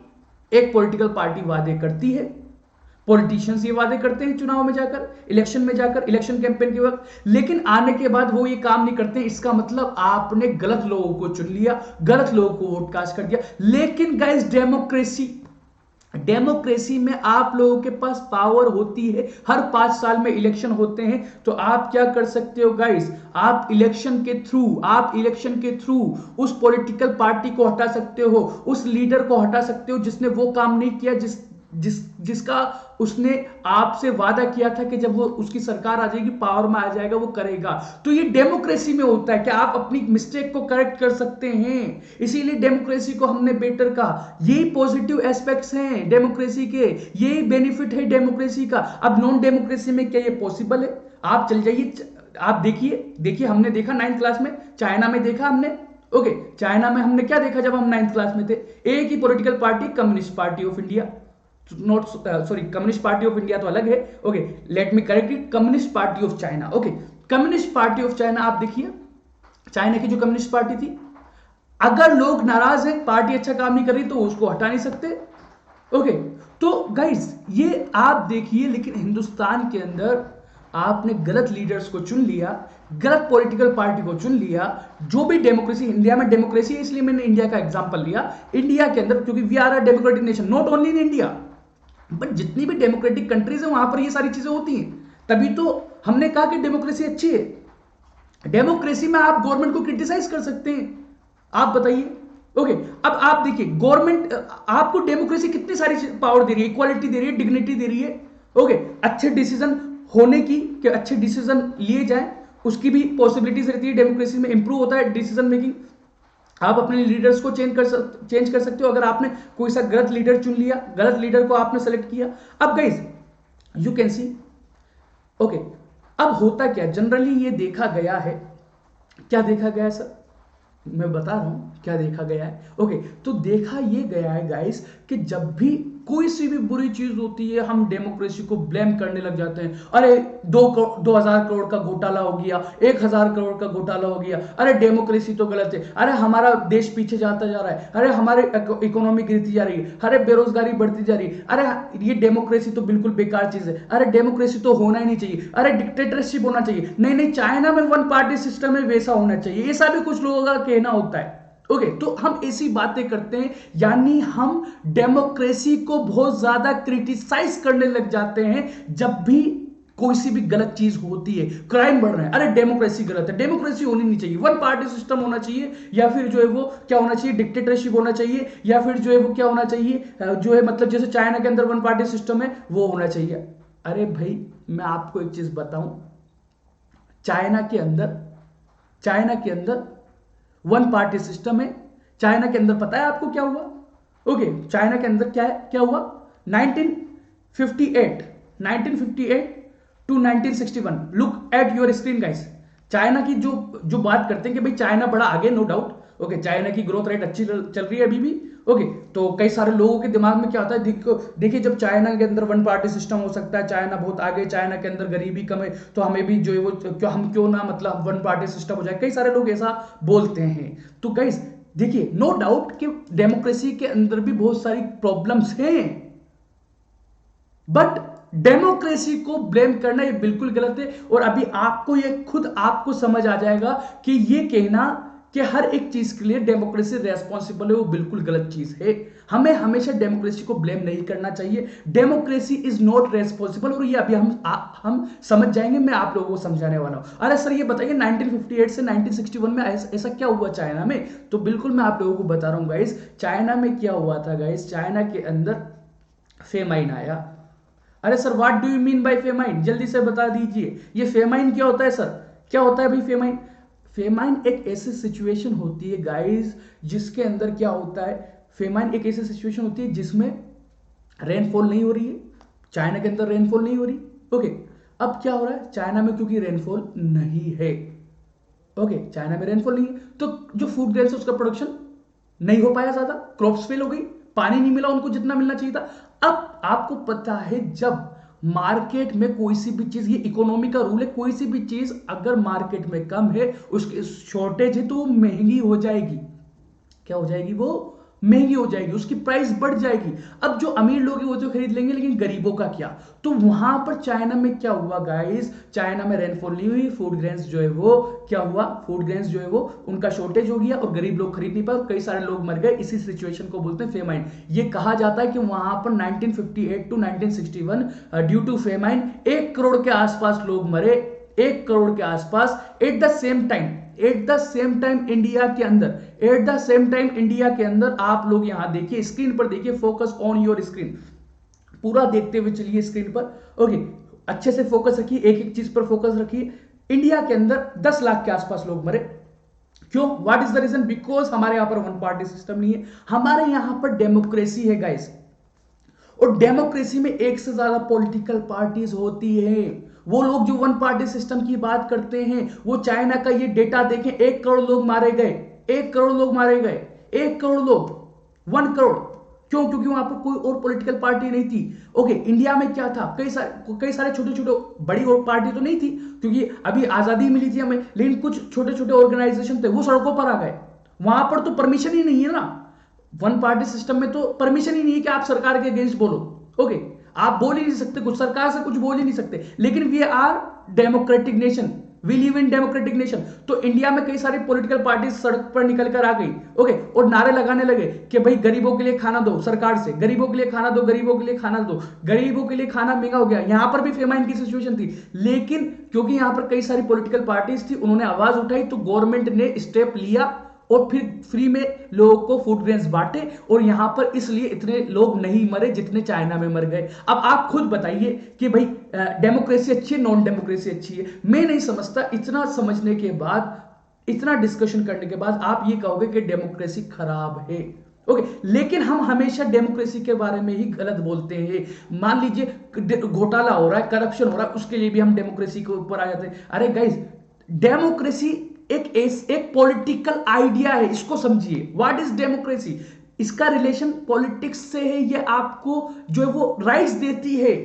S1: एक पॉलिटिकल पार्टी वादे करती है। पॉलिटिशियंस ये वादे करते हैं चुनाव में जाकर, इलेक्शन में जाकर, इलेक्शन कैंपेन के वक्त, लेकिन आने के बाद वो ये काम नहीं करते। इसका मतलब आपने गलत लोगों को चुन लिया, गलत लोगों को वोट कास्ट कर दिया। लेकिन गाइस डेमोक्रेसी में आप लोगों के पास पावर होती है, हर 5 साल में इलेक्शन होते हैं। तो आप क्या कर सकते हो गाइस, आप इलेक्शन के थ्रू उस पॉलिटिकल पार्टी को हटा सकते हो, उस लीडर को हटा सकते हो जिसने वो काम नहीं किया जिसका उसने आपसे वादा किया था कि जब वो उसकी सरकार आ जाएगी, पावर में आ जाएगा, वो करेगा। तो ये डेमोक्रेसी में होता है कि आप अपनी मिस्टेक को करेक्ट कर सकते हैं। इसीलिए डेमोक्रेसी को हमने बेटर कहा। यही पॉजिटिव एस्पेक्ट्स हैं डेमोक्रेसी के, यही बेनिफिट है डेमोक्रेसी का। अब नॉन डेमोक्रेसी में क्या ये पॉसिबल है? आप चल जाइए, आप देखिए हमने देखा 9th क्लास में, चाइना में देखा हमने। ओके, चाइना में हमने क्या देखा जब हम 9th क्लास में थे? एक ही political party, communist party of India, not sorry, communist party of India तो अलग है। Okay, let me correct it, communist party of China. Okay, communist party of China, आप देखिए चाइना की जो कम्युनिस्ट पार्टी थी, अगर लोग नाराज हैं, पार्टी अच्छा काम नहीं कर रही, तो उसको हटा नहीं सकते। ओके, तो गाइस ये आप देखिए, लेकिन हिंदुस्तान के अंदर आपने गलत लीडर्स को चुन लिया, गलत पॉलिटिकल पार्टी को चुन लिया। जो भी डेमोक्रेसी, इंडिया में डेमोक्रेसी है, इसलिए मैंने इंडिया का एग्जांपल लिया। इंडिया के अंदर, क्योंकि we are a democratic nation, not only in India but जितनी भी डेमोक्रेटिक कंट्रीज है वहां पर ये सारी चीजें होती हैं। तभी तो हमने कहा कि डेमोक्रेसी अच्छी है। डेमोक्रेसी में आप गवर्नमेंट को क्रिटिसाइज कर सकते हैं, आप बताइए। ओके, अब आप देखिए गवर्नमेंट आपको डेमोक्रेसी कितनी सारी पावर दे रही है, इक्वालिटी दे रही है, डिग्निटी दे रही है। ओके, अच्छे डिसीजन होने की, कि अच्छे डिसीजन लिए जाए, उसकी भी पॉसिबिलिटीज रहती है, डेमोक्रेसी में इंप्रूव होता है डिसीजन मेकिंग। आप अपने लीडर्स को चेंज कर सकते हो अगर आपने कोई सा गलत लीडर चुन लिया, गलत लीडर को आपने सेलेक्ट किया। अब guys you can C, okay, अब होता क्या, जनरली ये देखा गया है, क्या देखा गया है सर, मैं बता रहा हूं क्या देखा गया है। ओके, तो देखा ये गया है गाइस कि जब भी कोई सी भी बुरी चीज होती है हम डेमोक्रेसी को ब्लेम करने लग जाते हैं। अरे 2,000 करोड़ का घोटाला हो गया, 1,000 करोड़ का घोटाला हो गया, अरे डेमोक्रेसी तो गलत है, अरे हमारा देश पीछे जाता जा रहा है, अरे हमारे इकोनॉमी गिरती जा रही है, अरे बेरोजगारी बढ़ती जा रही है, अरे ये डेमोक्रेसी तो बिल्कुल बेकार चीज है, अरे डेमोक्रेसी तो होना ही नहीं चाहिए, अरे डिक्टेटरशिप होना चाहिए, नहीं नहीं चाइना में वन पार्टी सिस्टम है वैसा होना चाहिए, ऐसा भी कुछ लोगों का कहना होता है। ओके, तो हम ऐसी बातें करते हैं, यानी हम डेमोक्रेसी को बहुत ज्यादा क्रिटिसाइज करने लग जाते हैं जब भी कोई सी भी गलत चीज होती है, क्राइम बढ़ रहा है, अरे डेमोक्रेसी गलत है, डेमोक्रेसी होनी नहीं चाहिए, वन पार्टी सिस्टम होना चाहिए, या फिर जो है वो क्या होना चाहिए, डिक्टेटरशिप होना चाहिए, या फिर जो है वो क्या होना चाहिए, जो है मतलब जैसे चाइना के अंदर वन पार्टी सिस्टम है वो होना चाहिए। अरे भाई मैं आपको एक चीज बताऊं, चाइना के अंदर वन पार्टी सिस्टम है। चाइना के अंदर पता है आपको क्या हुआ? ओके, चाइना के अंदर क्या हुआ, 1958 to 1961, look at your screen guys. China की जो बात करते हैं कि भाई चाइना बड़ा आगे, नो डाउट। ओके, चाइना की ग्रोथ रेट अच्छी चल रही है अभी भी। ओके, तो कई सारे लोगों के दिमाग में क्या होता है, देखिए जब चाइना के अंदर वन पार्टी सिस्टम हो सकता है, चाइना बहुत आगे, चाइना के अंदर गरीबी कम है, तो हमें भी जो है वो हम क्यों ना मतलब वन पार्टी सिस्टम हो जाए, कई सारे लोग ऐसा बोलते हैं। तो गाइस देखिए, नो डाउट कि डेमोक्रेसी के अंदर भी बहुत सारी प्रॉब्लम्स हैं, बट डेमोक्रेसी को ब्लेम करना ये बिल्कुल गलत है। और अभी आपको ये खुद आपको समझ आ जाएगा कि ये कहना कि हर एक चीज के लिए डेमोक्रेसी रेस्पॉन्सिबल है वो बिल्कुल गलत चीज है। हमें हमेशा डेमोक्रेसी को ब्लेम नहीं करना चाहिए, डेमोक्रेसी इज नॉट रेस्पॉन्सिबल। और ये अभी हम समझ जाएंगे, मैं आप लोगों को समझाने वाला हूं। अरे सर ये बताइए 1958 से 1961 में ऐसा क्या हुआ चाइना में? तो बिल्कुल मैं आप लोगों को बता रहा हूं गाइस, चाइना में क्या हुआ था गाइस, चाइना के अंदर फेमाइन आया। अरे sir what do you mean bye famine, जल्दी से बता दीजिए, ये फेमाइन क्या होता है सर, क्या होता है भाई फेमाइन? फेमाइन एक ऐसी सिचुएशन होती है गाइस जिसके अंदर क्या होता है, फेमाइन एक ऐसी सिचुएशन होती है जिसमें रेनफॉल नहीं हो रही है, चाइना के अंदर रेनफॉल नहीं हो रही। ओके, अब क्या हो रहा है चाइना में, क्योंकि रेनफॉल नहीं है। ओके, चाइना में रेनफॉल नहीं है तो जो फूड ग्रेन्स है उसका प्रोडक्शन नहीं हो पाया, ज्यादा क्रॉप्स फेल हो गई, पानी नहीं मिला उनको जितना मिलना चाहिए था। अब आपको पता है जब मार्केट में कोई सी भी चीज, ये इकोनॉमी का रूल है, कोई सी भी चीज अगर मार्केट में कम है, उसकी शॉर्टेज है, तो वो महंगी हो जाएगी। क्या हो जाएगी? वो महंगी हो जाएगी, उसकी प्राइस बढ़ जाएगी। अब जो अमीर लोग हैं वो तो खरीद लेंगे, लेकिन गरीबों का क्या? तो वहां पर चाइना में क्या हुआ गाइस, चाइना में रेनफॉल नहीं हुई, फूड ग्रेन्स जो है वो क्या हुआ, फूड ग्रेन्स जो है वो उनका शॉर्टेज हो गया और गरीब लोग खरीद नहीं पाए, कई सारे लोग मर गए। इसी सिचुएशन को बोलते हैं फेमाइन। ये कहा जाता है कि वहां पर 1958 to 1961 due to famine 1 crore के आसपास लोग मरे, 1 करोड़ के आसपास। At the same time India के अंदर आप लोग यहां देखिए, स्क्रीन पर देखिए, फोकस ऑन योर स्क्रीन, पूरा देखते हुए चलिए स्क्रीन पर। ओके, अच्छे से फोकस रखिए, एक एक चीज पर फोकस रखिए। इंडिया के अंदर 10 लाख के आसपास लोग मरे। क्यों? What is the reason? Because हमारे यहां पर वन पार्टी सिस्टम नहीं है, हमारे यहां पर डेमोक्रेसी है गाइस। और डेमोक्रेसी में एक से ज्यादा पॉलिटिकल पार्टीज होती है। वो लोग जो वन पार्टी सिस्टम की बात करते हैं, वो चाइना का ये डेटा देखें, 1 करोड़ लोग मारे गए, 1 करोड़ लोग मारे गए, 1 करोड़ लोग, 1 करोड़। क्यों? क्योंकि वहां पर कोई और पॉलिटिकल पार्टी नहीं थी। ओके, इंडिया में क्या था, कई सारे छोटे छोटे, बड़ी और पार्टी तो नहीं थी क्योंकि अभी आजादी मिली थी हमें, लेकिन कुछ छोटे छोटे ऑर्गेनाइजेशन थे, वो सड़कों पर आ गए। वहां पर तो परमिशन ही नहीं है ना, वन पार्टी सिस्टम में तो परमिशन ही नहीं है कि आप सरकार के अगेंस्ट बोलो। ओके, आप बोल ही नहीं सकते, कुछ सरकार से कुछ बोल ही नहीं सकते। लेकिन we are democratic nation, we live in democratic nation. तो इंडिया में कई सारी पॉलिटिकल पार्टी सड़क पर निकल कर आ गई। ओके, और नारे लगाने लगे कि भाई गरीबों के लिए खाना दो, सरकार से गरीबों के लिए खाना दो, गरीबों के लिए खाना दो, गरीबों के लिए खाना महंगा हो गया। यहां पर भी फेमाइन की सिचुएशन थी, लेकिन क्योंकि यहां पर कई सारी पॉलिटिकल पार्टीज थी, उन्होंने आवाज उठाई, तो गवर्नमेंट ने स्टेप लिया और फिर फ्री में लोगों को फूड ग्रेन्स बांटे, और यहां पर इसलिए इतने लोग नहीं मरे जितने चाइना में मर गए। अब आप खुद बताइए कि भाई डेमोक्रेसी अच्छी है, नॉन डेमोक्रेसी अच्छी है? मैं नहीं समझता। इतना समझने के बाद, इतना डिस्कशन करने के बाद आप ये कहोगे कि डेमोक्रेसी खराब है। ओके, लेकिन हम हमेशा डेमोक्रेसी के बारे में ही गलत बोलते हैं। मान लीजिए घोटाला हो रहा है, करप्शन हो रहा है, उसके लिए भी हम डेमोक्रेसी के ऊपर आ जाते हैं। अरे गाइस, डेमोक्रेसी एक पॉलिटिकल आइडिया है, इसको समझिए। What is democracy? इसका रिलेशन पॉलिटिक्स से है। ये आपको जो है वो राइट्स देती है।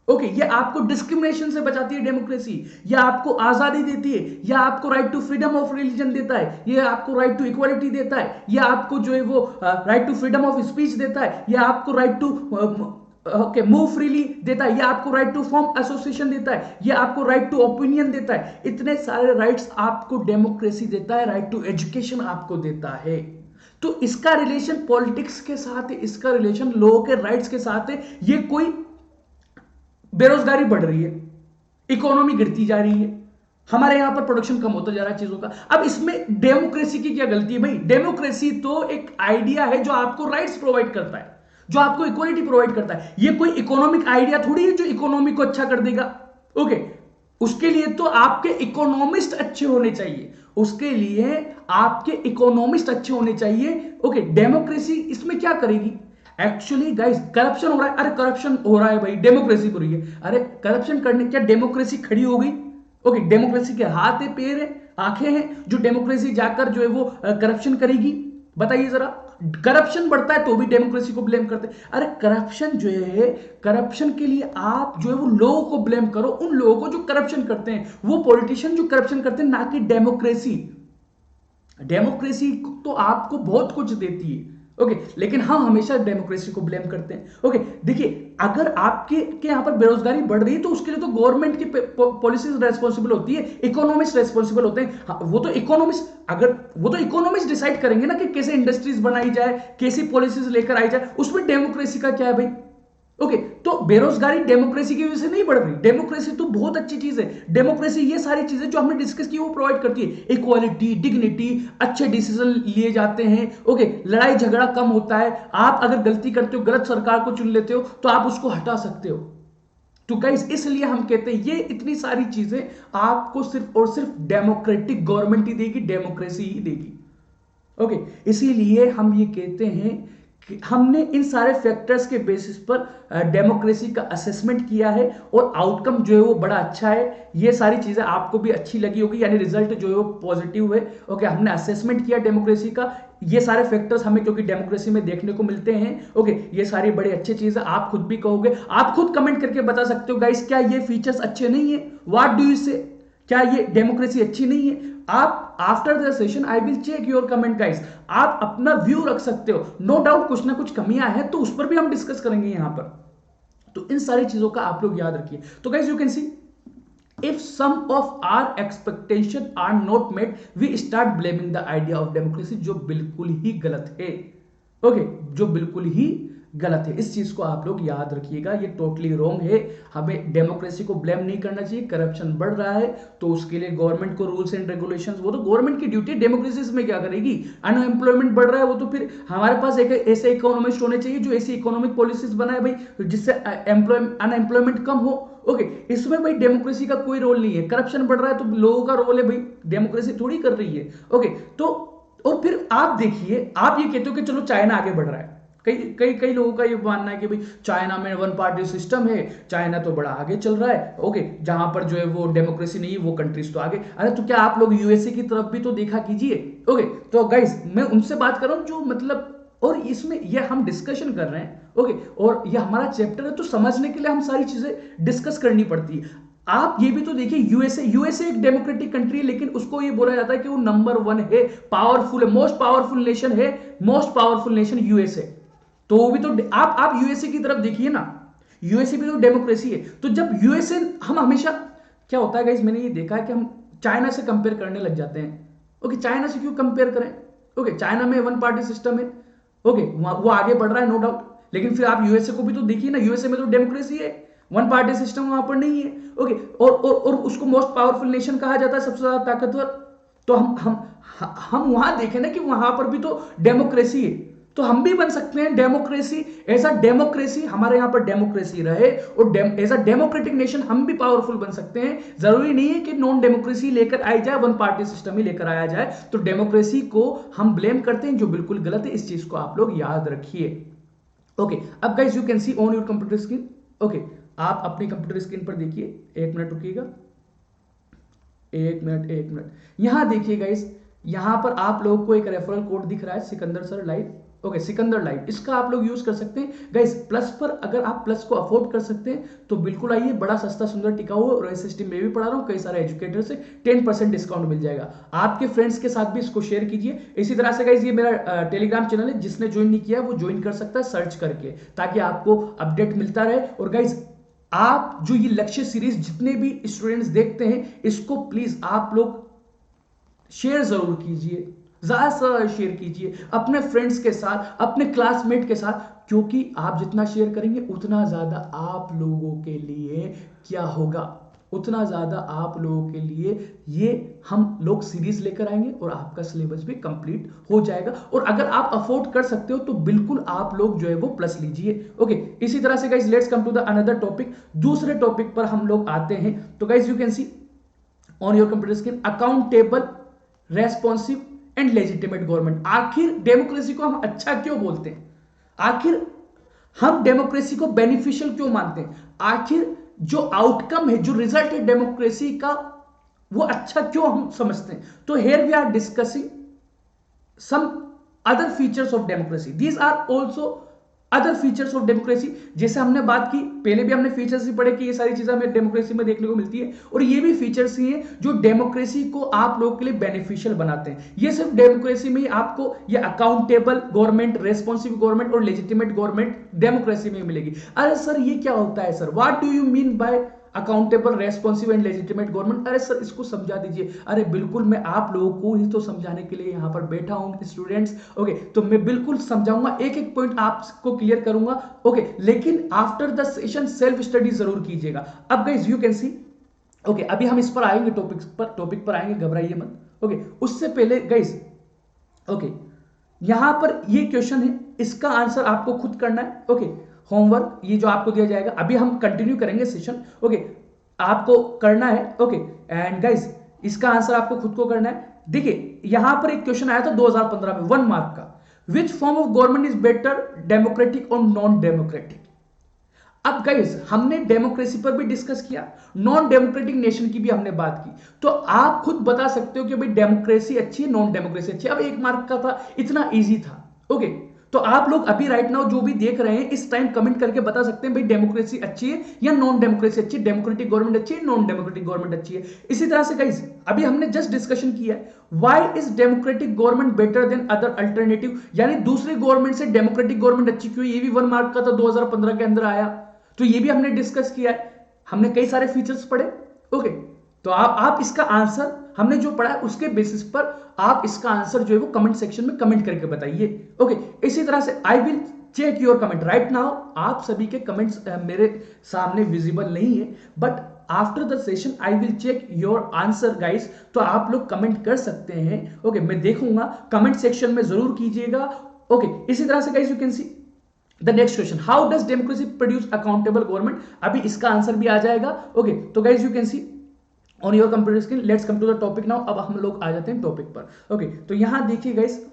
S1: ओके, ये आपको डिस्क्रिमिनेशन से बचाती है डेमोक्रेसी, ये आपको आजादी देती है, ये आपको right to freedom of religion देता है, ये आपको राइट टू इक्वालिटी देता है, ये आपको जो है वो right to freedom of speech देता है, ये आपको right to okay move freely देता है, ये आपको राइट टू फॉर्म एसोसिएशन देता है, ये आपको राइट टू ओपिनियन देता है। इतने सारे राइट्स आपको डेमोक्रेसी देता है। राइट टू एजुकेशन आपको देता है। तो इसका रिलेशन पॉलिटिक्स के साथ है, इसका रिलेशन लोगों के राइट्स के साथ है। ये कोई बेरोजगारी बढ़ रही है, इकोनॉमी गिरती जा रही है, हमारे यहां पर प्रोडक्शन कम होता जा रहा है चीजों का। अब इसमें डेमोक्रेसी की क्या गलती है भाई? डेमोक्रेसी तो एक आइडिया है जो आपको राइट्स प्रोवाइड करता है, जो आपको इक्वालिटी प्रोवाइड करता है। ये कोई इकोनॉमिक आइडिया थोड़ी है जो इकोनॉमी को अच्छा कर देगा। ओके, उसके लिए तो आपके इकोनॉमिस्ट अच्छे होने चाहिए, उसके लिए आपके इकोनॉमिस्ट अच्छे होने चाहिए। ओके, डेमोक्रेसी इसमें क्या करेगी? एक्चुअली गाइस, करप्शन हो रहा है, अरे करप्शन हो रहा है भाई, डेमोक्रेसी बुरी है। अरे करप्शन करने क्या डेमोक्रेसी खड़ी हो गई? ओके, डेमोक्रेसी के हाथ है, पैर है, आंखें हैं जो डेमोक्रेसी जाकर जो है वो करप्शन करेगी? बताइए जरा। करप्शन बढ़ता है तो भी डेमोक्रेसी को ब्लेम करते हैं। अरे करप्शन जो है, करप्शन के लिए आप जो है वो लोगों को ब्लेम करो, उन लोगों को जो करप्शन करते हैं, वो पॉलिटिशियन जो करप्शन करते हैं, ना कि डेमोक्रेसी। डेमोक्रेसी तो आपको बहुत कुछ देती है। ओके, लेकिन हम हमेशा डेमोक्रेसी को ब्लेम करते हैं। ओके, देखिए, अगर आपके यहां पर बेरोजगारी बढ़ रही है तो उसके लिए तो गवर्नमेंट की पॉलिसीज रेस्पॉन्सिबल होती है, इकोनॉमिस्ट रेस्पॉन्सिबल होते हैं। हाँ, वो तो इकोनॉमिस्ट डिसाइड करेंगे ना कि कैसे इंडस्ट्रीज बनाई जाए, कैसी पॉलिसीज लेकर आई जाए। उसमें डेमोक्रेसी का क्या है भाई? ओके, तो बेरोजगारी डेमोक्रेसी की वजह से नहीं बढ़ रही। डेमोक्रेसी तो बहुत अच्छी चीज है। डेमोक्रेसी ये सारी चीजें जो हमने डिस्कस की वो प्रोवाइड करती है। इक्वालिटी, डिग्निटी, अच्छे डिसीजन लिए जाते हैं। ओके, लड़ाई झगड़ा कम होता है। आप अगर गलती करते हो, गलत सरकार को चुन लेते हो, तो आप उसको हटा सकते हो। तो गाइस, इसलिए हम कहते हैं ये इतनी सारी चीजें आपको सिर्फ और सिर्फ डेमोक्रेटिक गवर्नमेंट ही देगी, डेमोक्रेसी ही देगी। ओके, इसीलिए हम ये कहते हैं कि हमने इन सारे फैक्टर्स के बेसिस पर डेमोक्रेसी का असेसमेंट किया है, और आउटकम जो है वो बड़ा अच्छा है। ये सारी चीजें आपको भी अच्छी लगी होगी, यानी रिजल्ट जो है वो पॉजिटिव है। ओके, हमने असेसमेंट किया डेमोक्रेसी का, ये सारे फैक्टर्स हमें क्योंकि डेमोक्रेसी में देखने को मिलते हैं। ओके, ये सारी बड़ी अच्छी चीज है। आप खुद भी कहोगे, आप खुद कमेंट करके बता सकते हो गाइस, क्या ये फीचर्स अच्छे नहीं है? व्हाट डू यू से? क्या ये डेमोक्रेसी अच्छी नहीं है? आप after the session I will check your comment guys. आप अपना व्यू रख सकते हो। नो डाउट कुछ ना कुछ कमियां हैं तो उस पर भी हम डिस्कस करेंगे यहां पर। तो इन सारी चीजों का आप लोग याद रखिए। तो guys, you can C, if some of our expectation are not met, we start blaming the idea of democracy, जो बिल्कुल ही गलत है। ओके, जो बिल्कुल ही गलत है। इस चीज को आप लोग याद रखिएगा, ये टोटली रॉन्ग है। हमें डेमोक्रेसी को ब्लेम नहीं करना चाहिए। करप्शन बढ़ रहा है तो उसके लिए गवर्नमेंट को रूल्स एंड रेगुलेशंस, वो तो गवर्नमेंट की ड्यूटी है। डेमोक्रेसी में क्या करेगी? अनएम्प्लॉयमेंट बढ़ रहा है, वो तो फिर हमारे पास एक ऐसे इकोनॉमिस्ट होने चाहिए जो ऐसी इकोनॉमिक पॉलिसीज बनाए भाई, जिससे अनएम्प्लॉयमेंट कम हो। ओके, इसमें भाई डेमोक्रेसी का कोई रोल नहीं है। करप्शन बढ़ रहा है तो लोगों का रोल है भाई, डेमोक्रेसी थोड़ी कर रही है। ओके, तो और फिर आप देखिए, आप ये कहते हो कि चलो चाइना आगे बढ़ रहा है। कई कई कई लोगों का ये मानना है कि भाई चाइना में वन पार्टी सिस्टम है, चाइना तो बड़ा आगे चल रहा है। ओके, जहां पर जो है वो डेमोक्रेसी नहीं है, वो कंट्रीज तो आगे। अरे तो क्या आप लोग यूएसए की तरफ भी तो देखा कीजिए। ओके, तो गाइस, मैं उनसे बात कर रहा हूं जो मतलब, और इसमें ये हम डिस्कशन कर रहे हैं। ओके, और ये हमारा चैप्टर है, तो समझने के लिए हम सारी चीजें डिस्कस करनी पड़ती है। आप ये भी तो देखिए, यूएसए एक डेमोक्रेटिक कंट्री है, लेकिन उसको ये बोला जाता है कि वो नंबर 1 है, पावरफुल है, मोस्ट पावरफुल नेशन है, मोस्ट पावरफुल नेशन यूएसए। तो वो भी तो आप यूएसए की तरफ देखिए ना, यूएसए भी तो डेमोक्रेसी है। तो जब यूएसए, हम हमेशा क्या होता है गाइस, मैंने ये देखा है कि हम चाइना से कंपेयर करने लग जाते हैं। ओके, चाइना से क्यों कंपेयर करें? ओके, चाइना में वन पार्टी सिस्टम है। ओके, वो आगे बढ़ रहा है, नो डाउट, लेकिन फिर आप यूएसए को भी तो देखिए ना, यूएसए में तो डेमोक्रेसी है, वन पार्टी सिस्टम वहां पर नहीं है। ओके, और उसको मोस्ट पावरफुल नेशन कहा जाता है, सबसे ज्यादा ताकतवर। तो हम वहां देखें ना कि वहां पर भी तो डेमोक्रेसी है, तो हम भी बन सकते हैं डेमोक्रेसी, ऐसा डेमोक्रेसी हमारे यहां पर डेमोक्रेसी रहे और एज अ डेमोक्रेटिक नेशन हम भी पावरफुल बन सकते हैं। जरूरी नहीं है कि नॉन डेमोक्रेसी लेकर आई जाए, वन पार्टी सिस्टम ही लेकर आया जाए। तो डेमोक्रेसी को हम ब्लेम करते हैं, जो बिल्कुल गलत है। इस चीज को आप लोग याद रखिए। ओके, अब guys you can see on your computer screen. Okay, आप अपनी कंप्यूटर स्क्रीन पर देखिए, एक मिनट रुकिएगा, एक मिनट यहां देखिए गाइस, यहां पर आप लोगों को एक रेफरल कोड दिख रहा है, Sikandar sir live. Okay, Sikandar live, इसका आप लोग यूज कर सकते हैं गाइस। प्लस पर अगर आप प्लस को अफोर्ड कर सकते हैं तो बिल्कुल आइए, बड़ा सस्ता सुंदर टिका हुआ, और एसएसटी में भी पढ़ा रहा हूं कई सारे एजुकेटर से 10% डिस्काउंट मिल जाएगा। आपके फ्रेंड्स के साथ भी इसको शेयर कीजिए। इसी तरह से गाइस, ये मेरा टेलीग्राम चैनल है, जिसने ज्वाइन नहीं किया वो ज्वाइन कर सकता है सर्च करके, ताकि आपको अपडेट मिलता रहे। और गाइस, आप जो ये लक्ष्य सीरीज जितने भी स्टूडेंट्स देखते हैं, इसको प्लीज आप लोग शेयर जरूर कीजिए, ज्यादा से ज्यादा शेयर कीजिए अपने फ्रेंड्स के साथ, अपने क्लासमेट के साथ, क्योंकि आप जितना शेयर करेंगे उतना ज्यादा आप लोगों के लिए क्या होगा, उतना ज्यादा आप लोगों के लिए ये हम लोग सीरीज लेकर आएंगे और आपका सिलेबस भी कंप्लीट हो जाएगा। और अगर आप अफोर्ड कर सकते हो तो बिल्कुल आप लोग जो है वो प्लस लीजिए। ओके, इसी तरह से guys let's come to the another topic. दूसरे टॉपिक पर हम लोग आते हैं। तो guys you can see on your computer screen, accountable, responsive and legitimate government. आखिर डेमोक्रेसी को हम अच्छा क्यों बोलते हैं? आखिर हम डेमोक्रेसी को बेनिफिशियल क्यों मानते हैं? आखिर जो आउटकम है, जो रिजल्ट है डेमोक्रेसी का, वो अच्छा क्यों हम समझते हैं? तो here we are discussing some other features of democracy. These are also other features of democracy. जैसे हमने बात की, पहले भी हमने फीचर्स ही पढ़े कि ये सारी चीजें हमें डेमोक्रेसी में देखने को मिलती है, और ये भी फीचर्स ही हैं जो डेमोक्रेसी को आप लोगों के लिए बेनिफिशियल बनाते हैं। ये सिर्फ डेमोक्रेसी में ही आपको ये अकाउंटेबल गवर्नमेंट, रेस्पॉन्सिव गवर्नमेंट और लेजिटिमेट गवर्नमेंट डेमोक्रेसी में मिलेगी। अरे सर, ये क्या होता है sir? What do you mean bye accountable, responsive and legitimate government? अरे सर, इसको समझा दीजिए। अरे बिल्कुल, मैं आप लोगों को ही तो समझाने के लिए यहां पर बैठा हूं स्टूडेंट्स। ओके, तो मैं बिल्कुल समझाऊंगा, एक एक पॉइंट आपको क्लियर करूंगा। ओके, लेकिन after the session self study जरूर कीजिएगा। अब guys you can C, okay, अभी हम इस पर आएंगे, टॉपिक पर आएंगे, घबराइए मत। ओके, उससे पहले गाइस, ओके, यहां पर ये क्वेश्चन है, इसका आंसर आपको खुद करना है। ओके, होमवर्क ये जो आपको दिया जाएगा, अभी हम कंटिन्यू करेंगे सेशन। ओके, आपको करना है। ओके, एंड गाइस, इसका आंसर आपको खुद को करना है। देखिए, यहां पर एक क्वेश्चन आया था 2015 में 1 मार्क का, which form of government is better, democratic और नॉन डेमोक्रेटिक? अब गाइस, हमने डेमोक्रेसी पर भी डिस्कस किया, नॉन डेमोक्रेटिक नेशन की भी हमने बात की, तो आप खुद बता सकते हो कि भाई डेमोक्रेसी अच्छी है, नॉन डेमोक्रेसी अच्छी है। अब 1 मार्क का था, इतना इजी था। ओके, तो आप लोग अभी राइट नाउ जो भी देख रहे हैं, इस टाइम कमेंट करके बता सकते हैं भाई डेमोक्रेसी अच्छी है या नॉन डेमोक्रेसी अच्छी है, डेमोक्रेटिक गवर्नमेंट अच्छी है, नॉन डेमोक्रेटिक गवर्नमेंट अच्छी है। इसी तरह से गाइस, अभी हमने जस्ट डिस्कशन किया है, why is democratic government better than other alternative, यानी दूसरे गवर्नमेंट से डेमोक्रेटिक गवर्नमेंट अच्छी क्यों? ये भी 1 मार्क का था, 2015 के अंदर आया, तो ये भी हमने डिस्कस किया है, हमने कई सारे फीचर्स पढ़े। ओके, तो आप इसका आंसर, हमने जो पढ़ा है उसके बेसिस पर आप इसका आंसर जो है वो कमेंट सेक्शन में कमेंट करके बताइए। ओके, इसी तरह से I will check your comment right now. आप सभी के कमेंट्स मेरे सामने विजिबल नहीं है, but after the session I will check your answer guys. तो आप लोग कमेंट कर सकते हैं। ओके, मैं देखूंगा, कमेंट सेक्शन में जरूर कीजिएगा। ओके, इसी तरह से guys you can see the next question, how does democracy produce accountable government? अभी इसका आंसर भी आ जाएगा। ओके, तो guys you can see on your computer screen, let's come to the topic now. अब हम लोग आ जाते हैं टॉपिक पर। ओके, तो यहां देखिए गाइस,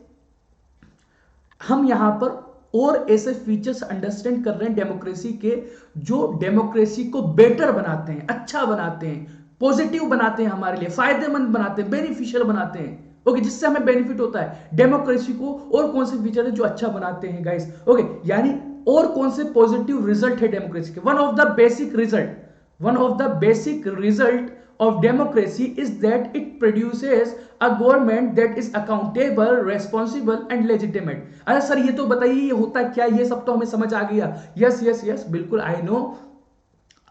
S1: हम यहां पर और ऐसे फीचर्स अंडरस्टैंड कर रहे हैं डेमोक्रेसी के, जो डेमोक्रेसी को बेटर बनाते हैं, अच्छा बनाते हैं, पॉजिटिव बनाते हैं, हमारे लिए फायदेमंद बनाते हैं, बेनिफिशियल बनाते हैं। ओके, जिससे हमें बेनिफिट होता है डेमोक्रेसी को। और कौन से फीचर है जो अच्छा बनाते हैं गाइस? ओके, यानी और कौन से पॉजिटिव रिजल्ट है डेमोक्रेसी के? One of the basic result of democracy is that it produces a government that is accountable, responsible and legitimate। अरे सर, ये तो बताइए ये होता क्या? ये सब तो हमें समझ आ गया। यस यस यस, बिल्कुल, आई नो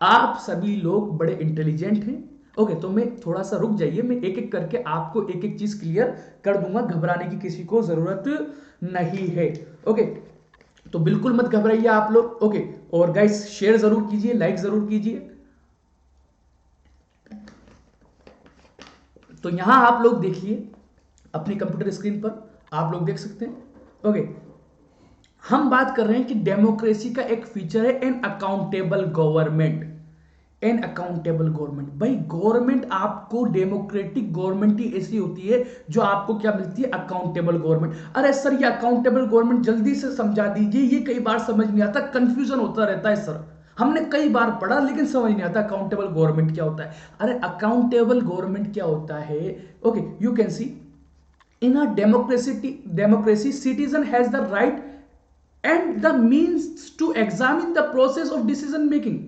S1: आप सभी लोग बड़े इंटेलिजेंट हैं। ओके, तो मैं थोड़ा सा रुक जाइए, मैं एक एक करके आपको एक एक चीज क्लियर कर दूंगा, घबराने की किसी को जरूरत नहीं है। ओके, तो बिल्कुल मत घबराइए आप लोग। ओके, और गाइस शेयर जरूर कीजिए, लाइक जरूर कीजिए। तो यहां आप लोग देखिए अपनी कंप्यूटर स्क्रीन पर आप लोग देख सकते हैं। ओके, हम बात कर रहे हैं कि डेमोक्रेसी का एक फीचर है an accountable government. An accountable government, भाई गवर्नमेंट आपको, डेमोक्रेटिक गवर्नमेंट ही ऐसी होती है जो आपको क्या मिलती है, अकाउंटेबल गवर्नमेंट। अरे सर ये अकाउंटेबल गवर्नमेंट जल्दी से समझा दीजिए, ये कई बार समझ नहीं आता, कंफ्यूजन होता रहता है सर, हमने कई बार पढ़ा लेकिन समझ नहीं आता अकाउंटेबल गवर्नमेंट क्या होता है। अरे अकाउंटेबल गवर्नमेंट क्या होता है, okay you can C in a democracy citizen has the right and the means to examine the process of decision making।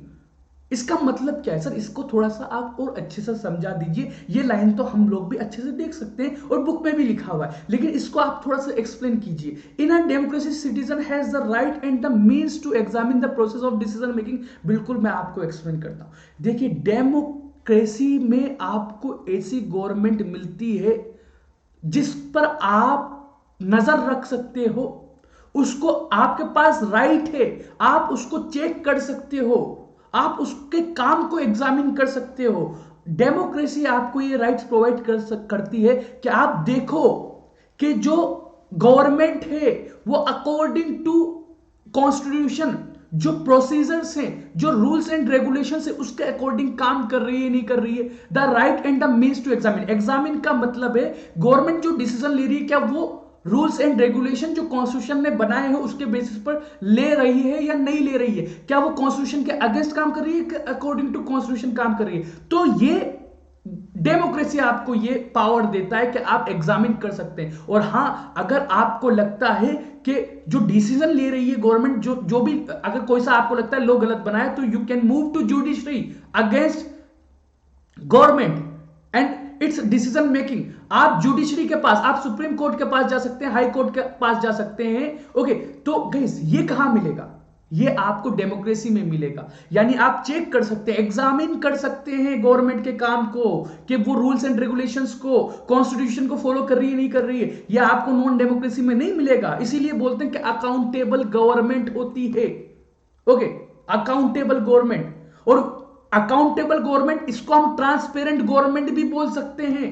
S1: इसका मतलब क्या है सर, इसको थोड़ा सा आप और अच्छे से समझा दीजिए। ये लाइन तो हम लोग भी अच्छे से देख सकते हैं और बुक में भी लिखा हुआ है, लेकिन इसको आप थोड़ा सा एक्सप्लेन कीजिए। In a democracy citizen has the right and the means to examine the process of decision making. बिल्कुल मैं आपको एक्सप्लेन करता हूं। देखिए डेमोक्रेसी में आपको ऐसी गवर्नमेंट मिलती है जिस पर आप नजर रख सकते हो, उसको आपके पास राइट है, आप उसको चेक कर सकते हो, आप उसके काम को एग्जामिन कर सकते हो। डेमोक्रेसी आपको ये राइट्स प्रोवाइड करती है कि आप देखो कि जो गवर्नमेंट है वो अकॉर्डिंग टू कॉन्स्टिट्यूशन जो प्रोसीजर्स हैं, जो रूल्स एंड रेगुलेशन है, उसके अकॉर्डिंग काम कर रही है नहीं कर रही है। The right and the means to examine, examine का मतलब है गवर्नमेंट जो डिसीजन ले रही है क्या वो रूल्स एंड रेगुलेशन जो कॉन्स्टिट्यूशन ने बनाए हैं उसके बेसिस पर ले रही है या नहीं ले रही है, क्या वो कॉन्स्टिट्यूशन के अगेंस्ट काम कर रही है, अकॉर्डिंग टू कॉन्स्टिट्यूशन काम कर रही है। तो ये डेमोक्रेसी आपको ये पावर देता है कि आप एग्जामिन कर सकते हैं। और हां, अगर आपको लगता है कि जो डिसीजन ले रही है गवर्नमेंट, जो भी अगर कोई सा आपको लगता है लोग गलत बनाए, तो you can move to judiciary against government and its decision making. आप जुडिशरी के पास, आप सुप्रीम कोर्ट के पास जा सकते हैं, हाई कोर्ट के पास जा सकते हैं। ओके, तो गाइस ये कहां मिलेगा, ये आपको डेमोक्रेसी में मिलेगा। यानी आप चेक कर सकते हैं, एग्जामिन कर सकते हैं गवर्नमेंट के काम को कि वो रूल्स एंड रेगुलेशंस को, कॉन्स्टिट्यूशन को फॉलो कर रही है नहीं कर रही है। यह आपको नॉन डेमोक्रेसी में नहीं मिलेगा। इसीलिए बोलते हैं कि अकाउंटेबल गवर्नमेंट होती है। Okay, accountable government. और अकाउंटेबल गवर्नमेंट, इसको हम ट्रांसपेरेंट गवर्नमेंट भी बोल सकते हैं।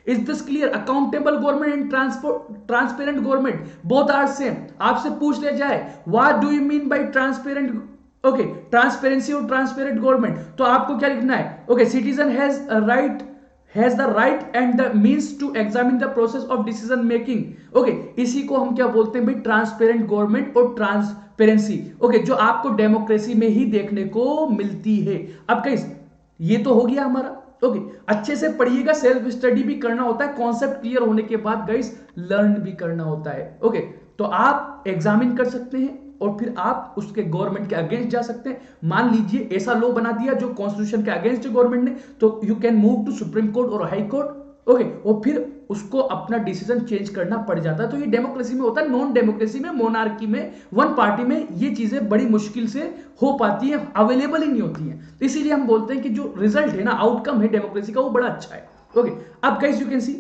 S1: Is this clear? Accountable government and transparent government both are same. आपसे पूछ लिया जाए what do you mean by transparent, okay, transparency और ट्रांसपेरेंट गवर्नमेंट, तो आपको क्या लिखना है? Okay, citizen has the right and the means to examine the process of decision making. Okay, इसी को हम क्या बोलते हैं भाई? ट्रांसपेरेंट गवर्नमेंट और ट्रांसपेरेंसी। ओके, जो आपको डेमोक्रेसी में ही देखने को मिलती है। अब गाइस ये तो हो गया हमारा। ओके, अच्छे से पढ़िएगा, सेल्फ स्टडी भी करना होता है, कॉन्सेप्ट क्लियर होने के बाद गाइस लर्न भी करना होता है। ओके, तो आप एग्जामिन कर सकते हैं और फिर आप उसके गवर्नमेंट के अगेंस्ट जा सकते हैं। मान लीजिए ऐसा लॉ बना दिया जो कॉन्स्टिट्यूशन के अगेंस्ट गवर्नमेंट ने, तो you can move to supreme court और हाई कोर्ट। ओके, और फिर उसको अपना डिसीजन चेंज करना पड़ जाता है। तो ये डेमोक्रेसी में होता है। नॉन डेमोक्रेसी में, मोनार्की में, वन पार्टी में ये चीजें बड़ी मुश्किल से हो पाती हैं, अवेलेबल ही नहीं होती हैं। इसीलिए हम बोलते हैं कि जो रिजल्ट है ना, आउटकम है डेमोक्रेसी का, वो बड़ा अच्छा है। ओके, अब guys you can C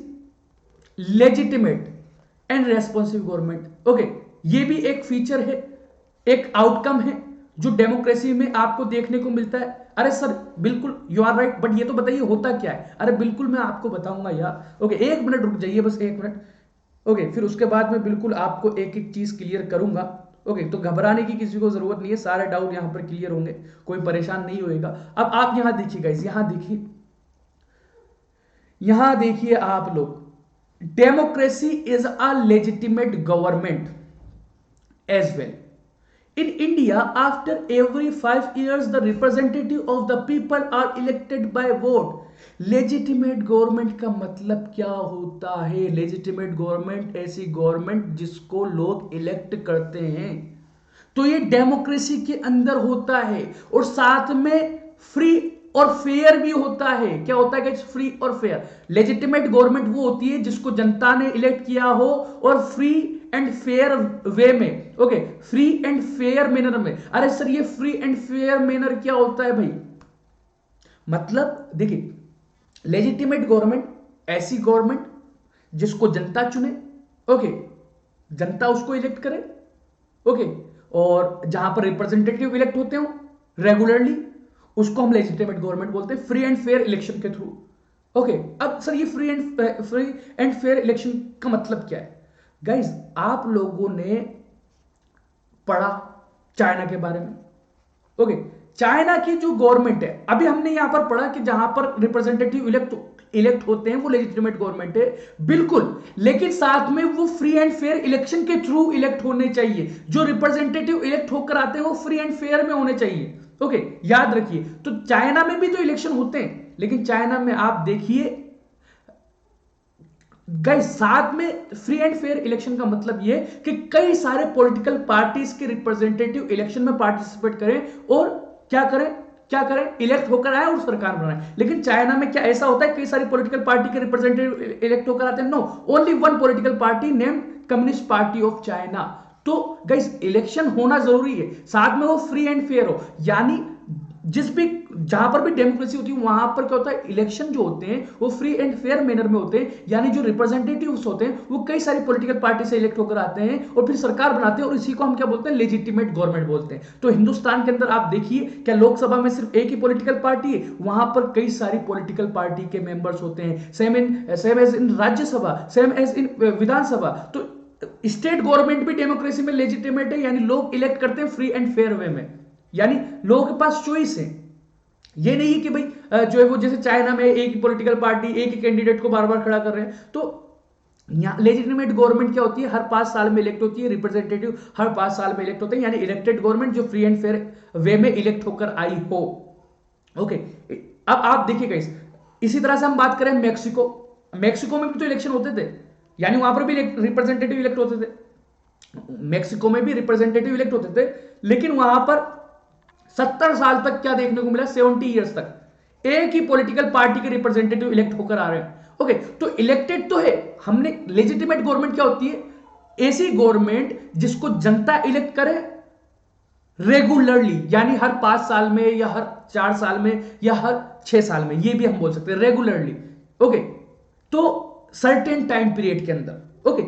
S1: legitimate and responsive government. Okay, ये भी एक फीचर है, एक आउटकम है जो डेमोक्रेसी में आपको देखने को मिलता है। अरे सर बिल्कुल यू आर राइट, बट ये तो बताइए होता क्या है? अरे बिल्कुल मैं आपको बताऊंगा यार। ओके, एक मिनट रुक जाइए, बस एक मिनट। ओके, फिर उसके बाद मैं बिल्कुल आपको एक एक चीज क्लियर करूंगा। ओके, तो घबराने की किसी को जरूरत नहीं है, सारे डाउट यहां पर क्लियर होंगे, कोई परेशान नहीं होएगा। अब आप यहां देखिए गाइस, यहां देखिए आप लोग, democracy is a legitimate government as well. In India, after every 5 years, the representative of the people are elected by vote. Legitimate government का मतलब क्या होता है? लेजिटिमेट गवर्नमेंट ऐसी गवर्नमेंट जिसको लोग इलेक्ट करते हैं। तो ये डेमोक्रेसी के अंदर होता है और साथ में फ्री और फेयर भी होता है। क्या होता है गाइस? फ्री और फेयर। लेजिटिमेट गवर्नमेंट वो होती है जिसको जनता ने इलेक्ट किया हो और फ्री एंड फेयर वे में। Okay, free and fair manner में। अरे सर ये फ्री एंड फेयर मैनर क्या होता है भाई? मतलब देखिए, लेजिटिमेट गवर्नमेंट ऐसी गवर्नमेंट जिसको जनता चुने, ओके, जनता उसको इलेक्ट करे, ओके, और जहां पर रिप्रेजेंटेटिव इलेक्ट होते हो रेगुलरली, उसको हम लेजिटिमेट गवर्नमेंट बोलते हैं, फ्री एंड फेयर इलेक्शन के थ्रू। ओके, अब सर ये फ्री एंड फेयर इलेक्शन का मतलब क्या है? गाइज, आप लोगों ने पढ़ा चाइना के बारे में। ओके, चाइना की जो गवर्नमेंट है, अभी हमने यहां पर पढ़ा कि जहां पर रिप्रेजेंटेटिव इलेक्ट होते हैं वो लेजिटिमेट गवर्नमेंट है, बिल्कुल। लेकिन साथ में वो फ्री एंड फेयर इलेक्शन के थ्रू इलेक्ट होने चाहिए। जो रिप्रेजेंटेटिव इलेक्ट होकर आते हैं वो फ्री एंड फेयर में होने चाहिए। ओके, याद रखिए। तो चाइना में भी तो इलेक्शन होते हैं, लेकिन चाइना में आप देखिए गाइस, साथ में फ्री एंड फेयर इलेक्शन का मतलब यह कि कई सारे पॉलिटिकल पार्टीज के रिप्रेजेंटेटिव इलेक्शन में पार्टिसिपेट करें और क्या करें, इलेक्ट होकर आए और सरकार बनाए। लेकिन चाइना में क्या ऐसा होता है कई सारी पॉलिटिकल पार्टी के रिप्रेजेंटेटिव इलेक्ट होकर आते हैं? No, only one political party named communist party of China. तो गाइस, इलेक्शन होना जरूरी है, साथ में वो फ्री एंड फेयर हो। यानी जहां पर भी डेमोक्रेसी होती है वहां पर क्या होता है, इलेक्शन जो होते हैं वो फ्री एंड फेयर मैनर में होते हैं। यानी जो रिप्रेजेंटेटिव्स होते हैं वो कई सारी पॉलिटिकल पार्टी से इलेक्ट होकर आते हैं और फिर सरकार बनाते हैं, और इसी को हम क्या बोलते हैं, लेजिटिमेट गवर्नमेंट बोलते हैं। तो हिंदुस्तान के अंदर आप देखिए, क्या लोकसभा में सिर्फ एक ही पॉलिटिकल पार्टी है? वहां पर कई सारी पॉलिटिकल पार्टी के मेंबर्स होते हैं। Same as in Rajya Sabha, same as in Vidhan Sabha. तो स्टेट गवर्नमेंट भी डेमोक्रेसी में लेजिटिमेट है, यानी लोग इलेक्ट करते हैं फ्री एंड फेयर वे में। यानी लोगों के पास चॉइस है। ये नहीं कि भाई जो है वो जैसे चाइना में एक ही पॉलिटिकल पार्टी एक ही कैंडिडेट को बार बार खड़ा कर रहे हैं। तो यहां लेजिटिमेट गवर्नमेंट क्या होती है, हर 5 साल में इलेक्ट होती है, रिप्रेजेंटेटिव हर 5 साल में इलेक्ट होते हैं, यानी इलेक्टेड गवर्नमेंट जो फ्री एंड फेयर वे में इलेक्ट होकर आई हो। ओके, अब आप देखिएगा इसी तरह से हम बात करें मैक्सिको में भी तो इलेक्शन होते थे, यानी वहां पर भी रिप्रेजेंटेटिव इलेक्ट होते थे। मैक्सिको में भी रिप्रेजेंटेटिव इलेक्ट होते थे, लेकिन वहां पर 70 साल तक क्या देखने को मिला, 70 ईयर्स तक एक ही पॉलिटिकल पार्टी के रिप्रेजेंटेटिव इलेक्ट होकर आ रहे हैं। ओके, तो इलेक्टेड तो है हमने। लेजिटिमेट गवर्नमेंट क्या होती है, ऐसी गवर्नमेंट जिसको जनता इलेक्ट करे रेगुलरली, यानी हर 5 साल में या हर 4 साल में या हर 6 साल में, ये भी हम बोल सकते हैं रेगुलरली। ओके, तो सर्टेन टाइम पीरियड के अंदर। ओके,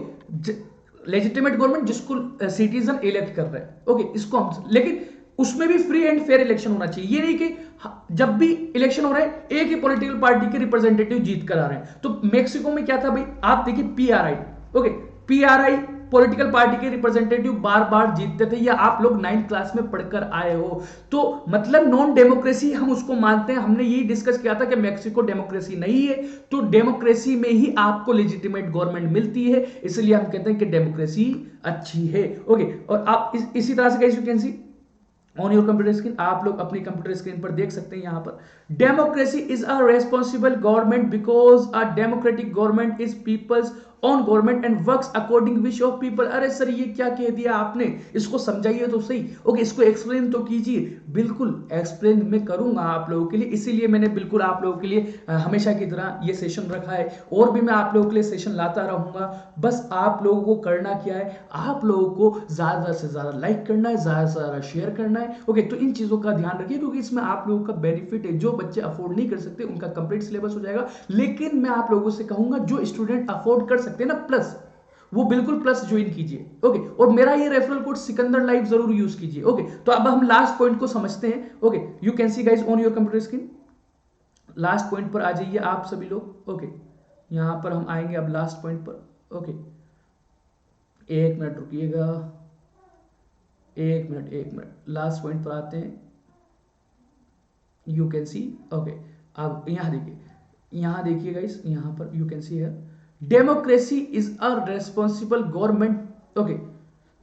S1: लेजिटिमेट गवर्नमेंट जिसको सिटीजन इलेक्ट कर रहे हैं। ओके, इसको हम, लेकिन उसमें भी फ्री एंड फेयर इलेक्शन होना चाहिए। ये नहीं कि जब भी इलेक्शन हो रहा है एक ही पॉलिटिकल पार्टी के रिप्रेजेंटेटिव जीत कर आ रहे हैं। तो मैक्सिको में क्या था भाई, आप देखिए PRI. Okay, PRI political party के रिप्रेजेंटेटिव बार बार जीतते थे, या आप लोग 9th क्लास में पढ़कर आए हो। तो मतलब नॉन डेमोक्रेसी हम उसको मानते हैं। हमने यही डिस्कस किया था कि मैक्सिको डेमोक्रेसी नहीं है, तो डेमोक्रेसी में ही आपको लेजिटिमेट गवर्नमेंट मिलती है, इसलिए हम कहते हैं कि डेमोक्रेसी अच्छी है। ओके, और आप इसी तरह से कैसे you can see on your computer screen, आप लोग अपनी कंप्यूटर स्क्रीन पर देख सकते हैं। यहां पर democracy is a responsible government because a democratic government is people's on government and works according wish of people. अरे सर, ये क्या कह दिया आपने, इसको समझाइए तो सही। ओके, इसको एक्सप्लेन तो कीजिए। बिल्कुल एक्सप्लेन मैं करूंगा आप लोगों के लिए, इसीलिए मैंने बिल्कुल आप लोगों के लिए हमेशा की तरह ये सेशन रखा है, और भी मैं आप लोगों के लिए सेशन लाता रहूंगा। बस आप लोगों को करना क्या है, आप लोगों को ज्यादा से ज्यादा लाइक करना है, ज्यादा से ज्यादा शेयर करना है। ओके, तो इन चीजों का ध्यान रखिए, क्योंकि इसमें आप लोगों का बेनिफिट है। जो बच्चे अफोर्ड नहीं कर सकते उनका कंप्लीट सिलेबस हो जाएगा, लेकिन मैं आप लोगों से कहूंगा जो स्टूडेंट अफोर्ड कर सकते हैं ना प्लस, वो बिल्कुल प्लस ज्वाइन कीजिए। ओके, और मेरा ये रेफरल कोड सिकंदर लाइव जरूर यूज कीजिए। ओके, तो अब हम लास्ट पॉइंट को समझते हैं। Okay, you can see guys on your computer screen, last point पर आ जाइए आप सभी लोग। ओके, यहां पर हम आएंगे अब लास्ट पॉइंट पर। ओके, एक मिनट रुकिएगा, एक मिनट, लास्ट पॉइंट पर आते हैं। यू कैन सी, ओके, अब यहां देखिए गाइस, यहां पर यू कैन सी है democracy is a responsible government. Okay,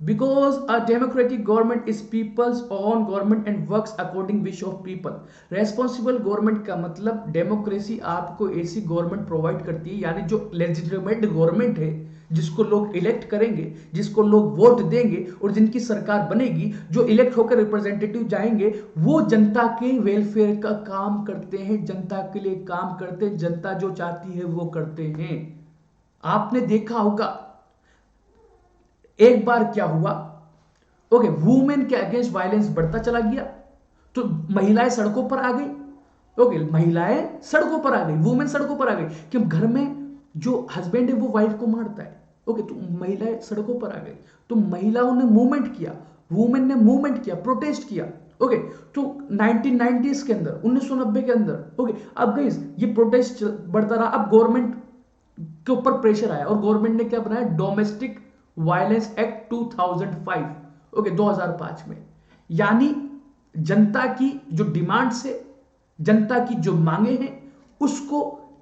S1: because a democratic government is people's own government and works according wish of people. Responsible government का मतलब डेमोक्रेसी आपको ऐसी गवर्नमेंट प्रोवाइड करती है, यानी जो लेजिटिमेट गवर्नमेंट है, जिसको लोग इलेक्ट करेंगे, जिसको लोग वोट देंगे और जिनकी सरकार बनेगी, जो इलेक्ट होकर रिप्रेजेंटेटिव जाएंगे, वो जनता के वेलफेयर का काम करते हैं, जनता के लिए काम करते हैं, जनता जो चाहती है वो करते हैं। आपने देखा होगा एक बार क्या हुआ, ओके, वुमेन के अगेंस्ट वायलेंस बढ़ता चला गया, तो महिलाएं सड़कों पर आ गई। ओके, महिलाएं सड़कों पर आ गई, वुमेन सड़कों पर आ गई कि घर में जो हस्बैंड है वो वाइफ को मारता है। ओके, तो महिलाएं सड़कों पर आ गई, तो महिलाओं ने मूवमेंट किया, वुमेन ने मूवमेंट किया, प्रोटेस्ट किया। ओके। तो 1990s के अंदर, 1990 के अंदर, ओके, अब गाइस ये प्रोटेस्ट बढ़ता रहा, अब गवर्नमेंट के ऊपर प्रेशर आया और गवर्नमेंट ने क्या बनाया, डोमेस्टिक वायलेंस एक्ट 2005, ओके, 2005 में। यानी जनता की जो डिमांड्स है, जनता की जो मांगे हैं, उसको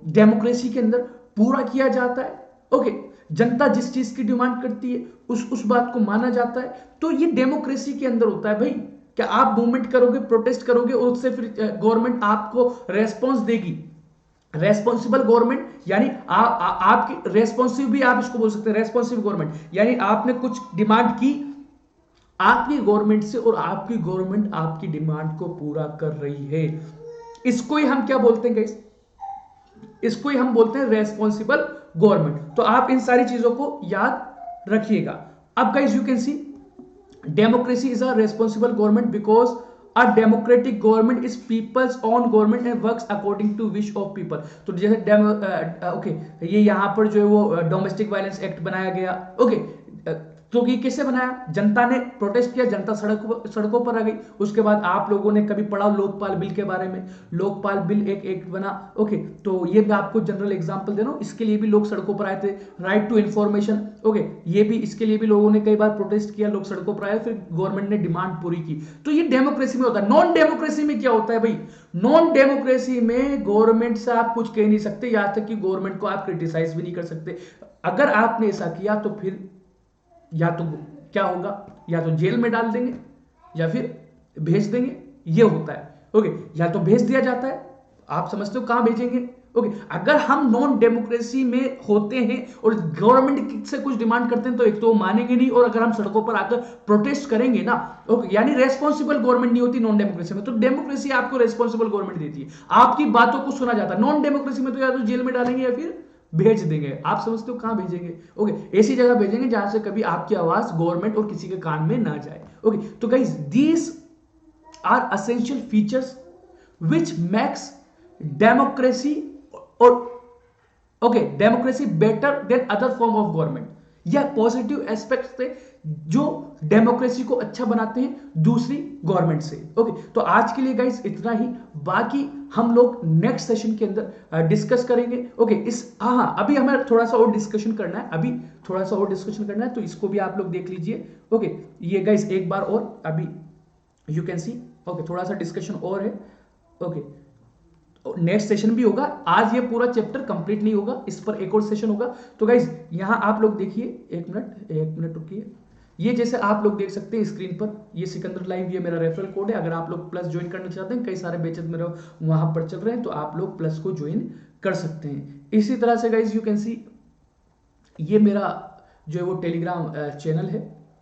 S1: डेमोक्रेसी के अंदर पूरा किया जाता है। ओके, जनता जिस चीज की डिमांड करती है उस बात को माना जाता है। तो ये डेमोक्रेसी के अंदर होता है भाई। क्या आप मूवमेंट करोगे, प्रोटेस्ट करोगे और उससे फिर गवर्नमेंट आपको रेस्पॉन्स देगी। रेस्पॉन्सिबल गवर्नमेंट यानी आपकी रेस्पॉन्सिव भी आप इसको बोल सकते हैं, रेस्पॉन्सिव गवर्नमेंट यानी आपने कुछ डिमांड की आपकी गवर्नमेंट से और आपकी गवर्नमेंट आपकी डिमांड को पूरा कर रही है। इसको ही हम क्या बोलते हैं गाइस, इसको ही हम बोलते हैं रेस्पॉन्सिबल गवर्नमेंट। तो आप इन सारी चीजों को याद रखिएगा। अब guys you can see democracy is a responsible government because a democratic government is people's own government and works according to wish of people. तो जैसे ओके, ये यहां पर जो है वो डोमेस्टिक वायलेंस एक्ट बनाया गया। ओके, तो ये किससे बनाया, जनता ने प्रोटेस्ट किया, जनता सड़कों पर आ गई। उसके बाद आप लोगों ने कभी पढ़ा लोकपाल बिल के बारे में, लोकपाल बिल एक एक्ट बना। ओके, तो ये भी आपको जनरल एग्जांपल दे रहा हूं, इसके लिए भी लोग सड़कों पर आए थे। राइट टू इन्फॉर्मेशन, ओके, ये भी इसके लिए भी लोगों ने कई बार प्रोटेस्ट किया, लोग सड़कों पर आए, फिर गवर्नमेंट ने डिमांड पूरी की। तो ये डेमोक्रेसी में होता है। नॉन डेमोक्रेसी में क्या होता है भाई, नॉन डेमोक्रेसी में गवर्नमेंट से आप कुछ कह नहीं सकते, यहां तक कि गवर्नमेंट को आप क्रिटिसाइज भी नहीं कर सकते। अगर आपने ऐसा किया तो फिर या तो क्या होगा, या तो जेल में डाल देंगे या फिर भेज देंगे, ये होता है। ओके, या तो भेज दिया जाता है, आप समझते हो कहां भेजेंगे। ओके, अगर हम नॉन डेमोक्रेसी में होते हैं और गवर्नमेंट से कुछ डिमांड करते हैं तो एक तो मानेंगे नहीं, और अगर हम सड़कों पर आकर प्रोटेस्ट करेंगे ना, ओके, यानी रेस्पॉन्सिबल गवर्नमेंट नहीं होती नॉन डेमोक्रेसी में। तो डेमोक्रेसी आपको रेस्पॉन्सिबल गवर्नमेंट देती है, आपकी बातों को सुना जाता है। नॉन डेमोक्रेसी में तो या तो जेल में डालेंगे या फिर भेज देंगे। आप समझते हो कहां भेजेंगे, ओके, ऐसी जगह भेजेंगे जहां से कभी आपकी आवाज गवर्नमेंट और किसी के कान में ना जाए। ओके, तो guys these are essential features which makes democracy और okay democracy better than other form of government. यह पॉजिटिव एस्पेक्ट्स थे जो डेमोक्रेसी को अच्छा बनाते हैं दूसरी गवर्नमेंट से। ओके, तो आज के लिए गाइस इतना ही, बाकी हम लोग नेक्स्ट सेशन के अंदर डिस्कस करेंगे। ओके, हाँ, अभी हमें थोड़ा सा और डिस्कशन करना है, अभी थोड़ा सा और डिस्कशन करना है, तो इसको भी आप लोग देख लीजिए। ओके, ये गाइस एक बार और अभी यू कैन सी, ओके, थोड़ा सा डिस्कशन और है। ओके, नेक्स्ट सेशन भी होगा, आज ये पूरा चैप्टर कंप्लीट नहीं होगा, इस पर एक और सेशन होगा। तो गाइज यहां आप लोग देखिए, एक मिनट रुकिए। ये जैसे आप लोग देख सकते हैं स्क्रीन पर, ये सिकंदर लाइव, ये मेरा रेफरल कोड है। अगर आप लोग प्लस ज्वाइन करना चाहते हैं, कई सारे बैचेस मेरे वहां पर चल रहे हैं, तो आप लोग प्लस को ज्वाइन कर सकते हैं। इसी तरह से गाइज यू कैन सी, ये मेरा जो है वो टेलीग्राम चैनल है।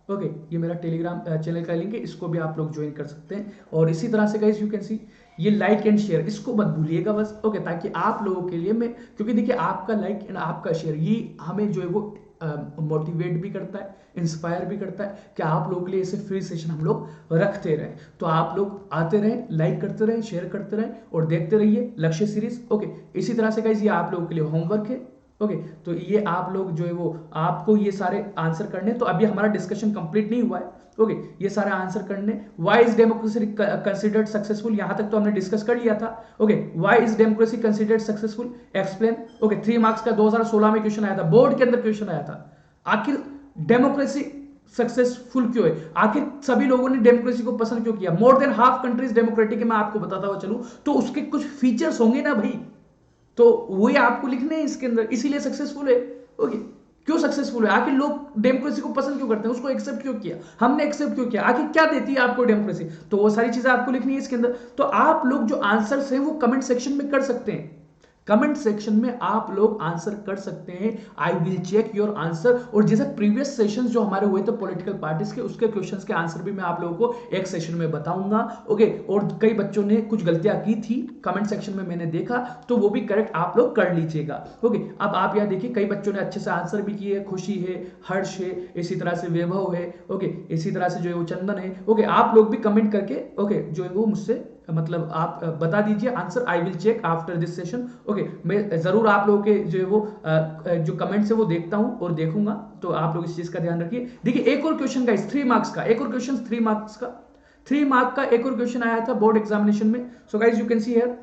S1: ओके, ये मेरा टेलीग्राम चैनल का लिंक है, इसको भी आप लोग ज्वाइन कर सकते हैं। और इसी तरह से गाइज यू कैन सी, ये लाइक एंड शेयर इसको मत भूलिएगा बस। ओके, ताकि आप लोगों के लिए मैं, क्योंकि देखिए आपका लाइक एंड आपका शेयर ये हमें जो है वो मोटिवेट भी करता है, इंस्पायर भी करता है कि आप लोगों के लिए ऐसे फ्री सेशन हम लोग रखते रहें। तो आप लोग आते रहें, लाइक करते रहें, शेयर करते रहें और देखते रहिए लक्ष्य सीरीज। ओके, इसी तरह से गाइज ये आप लोगों के लिए होमवर्क है। ओके, तो ये आप लोग जो है वो आपको ये सारे आंसर करने, तो अभी हमारा डिस्कशन कंप्लीट नहीं हुआ है। ओके, ये सारे आंसर करने। Why is democracy considered successful, यहां तक तो हमने डिस्कस कर लिया था। Okay, why is democracy considered successful, explain. Okay, 3 marks का 2016 में क्वेश्चन आया था, बोर्ड के अंदर क्वेश्चन आया था। आखिर डेमोक्रेसी सक्सेसफुल क्यों है, आखिर सभी लोगों ने डेमोक्रेसी को पसंद क्यों किया। More than half countries democratic है, मैं आपको बताता हुआ चलूं तो उसके कुछ फीचर्स होंगे ना भाई, तो वही आपको लिखने हैं इसके अंदर, इसीलिए सक्सेसफुल है। ओके, क्यों सक्सेसफुल है, आखिर लोग डेमोक्रेसी को पसंद क्यों करते हैं, उसको एक्सेप्ट क्यों किया, हमने एक्सेप्ट क्यों किया, आखिर क्या देती है आपको डेमोक्रेसी, तो वो सारी चीजें आपको लिखनी है इसके अंदर। तो आप लोग जो आंसर्स हैं वो कमेंट सेक्शन में कर सकते हैं, कमेंट सेक्शन में आप लोग आंसर कर सकते हैं। I will check your answer. और जैसे प्रीवियस सेशंस जो हमारे हुए थे पॉलिटिकल पार्टीज के, उसके क्वेश्चंस के आंसर भी मैं आप लोगों को एक सेशन में बताऊंगा। ओके, और कई बच्चों ने कुछ गलतियां की थी कमेंट सेक्शन में, मैंने देखा, तो वो भी करेक्ट आप लोग कर लीजिएगा। ओके, अब आप यहाँ देखिए कई बच्चों ने अच्छे से आंसर भी किए, खुशी है, हर्ष है, इसी तरह से वैभव है। ओके, इसी तरह से जो है वो चंदन है। ओके, आप लोग भी कमेंट करके ओके जो है वो मुझसे मतलब आप बता दीजिए answer. I will check after this session. Okay, मैं जरूर आप लोगों के जो है वो जो कमेंट्स है वो देखता हूं और देखूंगा, तो आप लोग इस चीज का ध्यान रखिए। देखिए एक और क्वेश्चन गाइस 3 मार्क्स का, एक और क्वेश्चन 3 मार्क्स का, 3 मार्क का एक और क्वेश्चन आया था बोर्ड एग्जामिनेशन में. So guys you can see here,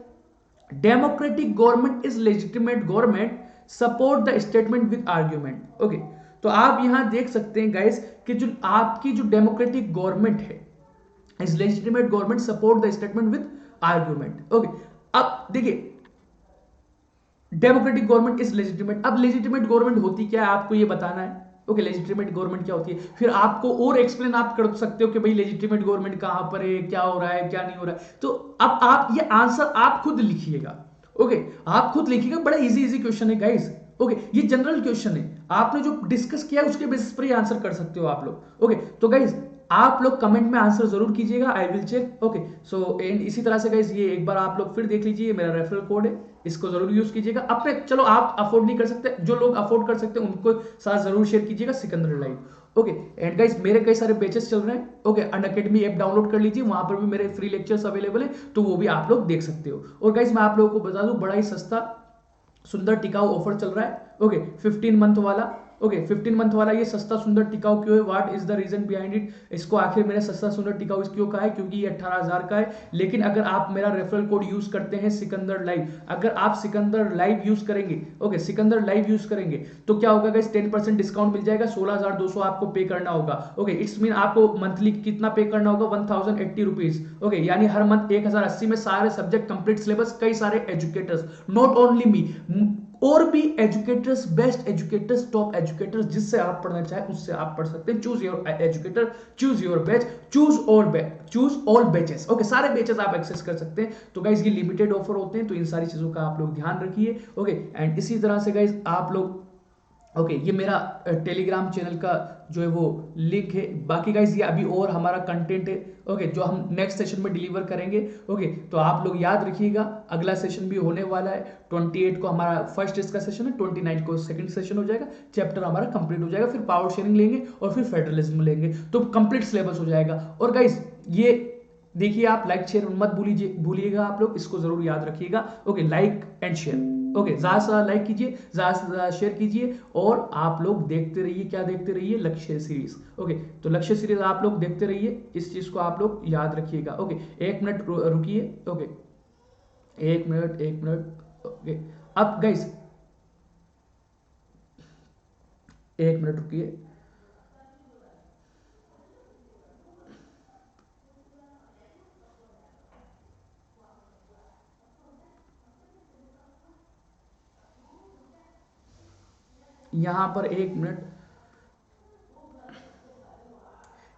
S1: democratic government is legitimate government, support the statement with argument. Okay, तो आप यहां देख सकते हैं गाइज कि जो आपकी जो डेमोक्रेटिक गवर्नमेंट है is legitimate government, support the statement with argument. Okay, अब देखिए डेमोक्रेटिक गवर्नमेंट इज लेजिटिमेट. अब लेजिटिमेट गवर्नमेंट होती क्या है आपको ये बताना है. ओके, लेजिटिमेट गवर्नमेंट क्या होती है, फिर आपको और एक्सप्लेन आप कर सकते हो कि भाई लेजिटिमेट गवर्नमेंट कहां पर है, क्या हो रहा है, क्या नहीं हो रहा है. तो अब आप ये आंसर आप खुद लिखिएगा. ओके, आप खुद लिखिएगा, बड़ा इजी क्वेश्चन है गाइस. ओके, ये जनरल क्वेश्चन है, आपने जो डिस्कस किया उसके बेसिस पर ही आंसर कर सकते हो आप लोग. ओके, तो गाइस आप लोग कमेंट में आंसर जरूर कीजिएगा, I will check. Okay, so and इसी तरह से गाइस ये एक बार आप लोग फिर देख लीजिए, मेरा रेफरल कोड है, इसको जरूर यूज कीजिएगा. अपने चलो आप अफोर्ड नहीं कर सकते, जो लोग अफोर्ड कर सकते हैं उनको साथ जरूर शेयर कीजिएगा Sikandar live. Okay, and guys मेरे कई सारे बैचेस चल रहे हैं. ओके, अनअकैडमी ऐप डाउनलोड कर लीजिए, वहां पर भी मेरे फ्री लेक्चर्स अवेलेबल है, तो वो भी आप लोग देख सकते हो. और गाइस मैं आप लोगों को बता दूं, बड़ा ही सस्ता सुंदर टिकाऊ ऑफर चल रहा है. ओके, 15 मंथ वाला. ओके, 15 मंथ वाला ये सस्ता सुंदर टिकाऊ क्यों है, what is the reason behind it. इसको आखिर मैंने सस्ता सुंदर टिकाऊ क्यों कहा है, क्योंकि ये 18,000 का है. लेकिन अगर आप मेरा रेफरल कोड यूज करते हैं सिकंदर लाइव, अगर आप सिकंदर लाइव यूज करेंगे, ओके सिकंदर लाइव यूज करेंगे, तो क्या होगा गाइस, 10% डिस्काउंट मिल जाएगा. 16,200 आपको पे करना होगा. ओके, इट्स मीन आपको मंथली कितना पे करना होगा, 1080 रुपीज. ओके, यानी हर मंथ 1080 में सारे सब्जेक्ट कंप्लीट सिलेबस, कई सारे एजुकेटर्स, नॉट ओनली मी, और भी educators, best educators, top educators, जिससे आप पढ़ना चाहे उससे आप पढ़ सकते हैं. Choose your educator, choose your batch, choose all batches. Okay, सारे बैचेस आप एक्सेस कर सकते हैं. तो गाइज ये लिमिटेड ऑफर होते हैं, तो इन सारी चीजों का आप लोग ध्यान रखिए. ओके, एंड इसी तरह से गाइज आप लोग, ओके ये मेरा टेलीग्राम चैनल का जो है वो लिंक है. बाकी गाइज ये अभी और हमारा कंटेंट है. ओके, जो हम नेक्स्ट सेशन में डिलीवर करेंगे. ओके, तो आप लोग याद रखिएगा, अगला सेशन भी होने वाला है. 28 को हमारा फर्स्ट इसका सेशन है, 29 को सेकंड सेशन हो जाएगा, चैप्टर हमारा कंप्लीट हो जाएगा, फिर पावर शेयरिंग लेंगे और फिर फेडरलिज्म लेंगे, तो कंप्लीट सिलेबस हो जाएगा. और गाइज ये देखिए, आप लाइक शेयर मत भूलिएगा, आप लोग इसको जरूर याद रखिएगा. Okay, like and share. Okay, ज्यादा से ज्यादा लाइक कीजिए, ज्यादा से ज्यादा शेयर कीजिए, और आप लोग देखते रहिए, क्या देखते रहिए, लक्ष्य सीरीज. ओके, तो लक्ष्य सीरीज आप लोग देखते रहिए, इस चीज को आप लोग याद रखिएगा. ओके, 1 मिनट रुकिए. Okay, 1 minute. ओके, अब गाइस 1 मिनट रुकिए. यहां पर 1 मिनट,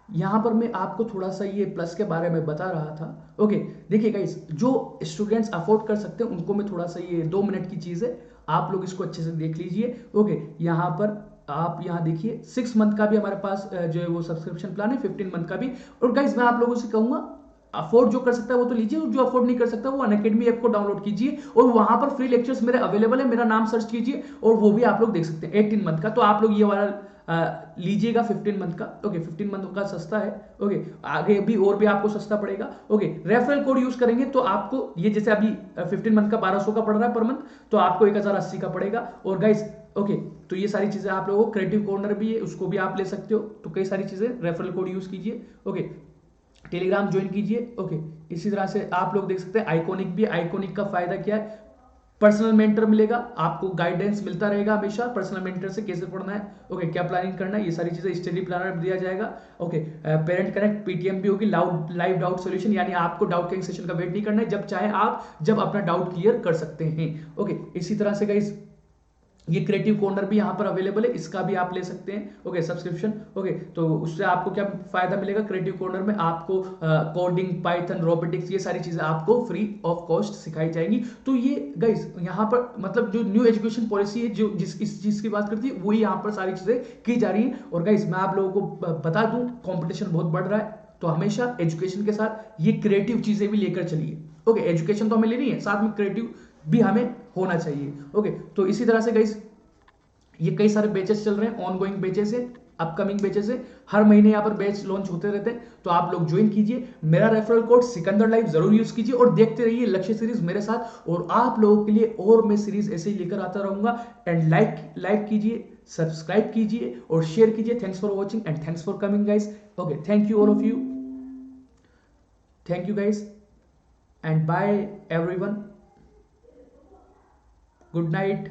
S1: यहां पर मैं आपको थोड़ा सा ये प्लस के बारे में बता रहा था. ओके, देखिए गाइस, जो स्टूडेंट्स अफोर्ड कर सकते हैं उनको मैं थोड़ा सा, ये 2 मिनट की चीज है, आप लोग इसको अच्छे से देख लीजिए. ओके, यहां पर आप यहां देखिए 6 मंथ का भी हमारे पास जो है वो सब्सक्रिप्शन प्लान है, 15 मंथ का भी. और गाइस मैं आप लोगों से कहूंगा, अफोर्ड जो कर सकता है वो तो लीजिए, जो अफोर्ड नहीं कर सकता वो अनअकैडमी ऐप को डाउनलोड कीजिए, और वहां पर फ्री लेक्चर्स मेरे अवेलेबल है, मेरा नाम सर्च कीजिए और वो भी आप लोग देख सकते हैं. 18 मंथ का तो आप लोग ये वाला लीजिएगा, 15 मंथ का. ओके, 15 मंथ का सस्ता है. ओके, आगे भी और भी आपको सस्ता पड़ेगा. ओके, रेफरल कोड यूज करेंगे तो आपको ये, जैसे अभी 15 मंथ का 1200 का पड़ रहा है पर मंथ, तो आपको 1080 का पड़ेगा. और गाइस ओके, तो ये सारी चीजें आप लोगों को, क्रिएटिव कॉर्नर भी है, उसको भी आप ले सकते हो. तो कई सारी चीजें, रेफरल कोड यूज कीजिए. ओके, टेलीग्राम ज्वाइन कीजिए. ओके, इसी तरह से आप लोग देख सकते हैं आइकॉनिक भी. आइकॉनिक का फायदा क्या है, पर्सनल मेंटर मिलेगा, आपको गाइडेंस मिलता रहेगा हमेशा पर्सनल मेंटर से, कैसे पढ़ना है, ओके क्या प्लानिंग करना है, ये सारी चीजें स्टडी प्लानर दिया जाएगा. ओके, पेरेंट कनेक्ट पीटीएम भी होगी, लाइव डाउट सॉल्यूशन, यानी आपको डाउट क्लियरिंग सेशन का वेट नहीं करना है, जब चाहे आप जब अपना डाउट क्लियर कर सकते हैं. ओके, इसी तरह से गाइस ये क्रिएटिव कॉर्नर भी यहाँ पर अवेलेबल है, इसका भी आप ले सकते हैं. Okay, subscription. ओके, तो उससे आपको क्या फायदा मिलेगा, क्रिएटिव कॉर्नर में आपको कोडिंग, पाइथन, रोबोटिक्स, ये सारी चीजें आपको फ्री ऑफ कॉस्ट सिखाई जाएंगी. तो ये गाइस यहाँ पर मतलब जो न्यू एजुकेशन पॉलिसी है, जो इस चीज की बात करती है, वही यहाँ पर सारी चीजें की जा रही है. और गाइस मैं आप लोगों को बता दूं, कॉम्पिटिशन बहुत बढ़ रहा है, तो हमेशा एजुकेशन के साथ ये क्रिएटिव चीजें भी लेकर चलिए. ओके, एजुकेशन तो हमें लेनी है, साथ में क्रिएटिव भी हमें होना चाहिए. ओके, तो इसी तरह से गाइस ये कई सारे बैचेस चल रहे हैं, ऑनगोइंग बैचेस है, अपकमिंग बैचेस है, हर महीने यहाँ पर बैच लॉन्च होते रहते हैं, तो आप लोग ज्वाइन कीजिए. मेरा रेफरल कोड सिकंदर लाइव जरूर यूज कीजिए और देखते रहिए लक्ष्य सीरीज मेरे साथ, और आप लोगों के लिए और मैं सीरीज ऐसे ही लेकर आता रहूंगा. एंड लाइक कीजिए, सब्सक्राइब कीजिए और शेयर कीजिए. Thanks for watching and thanks for coming guys. Okay, thank you all of you. Thank you guys and bye everyone, good night.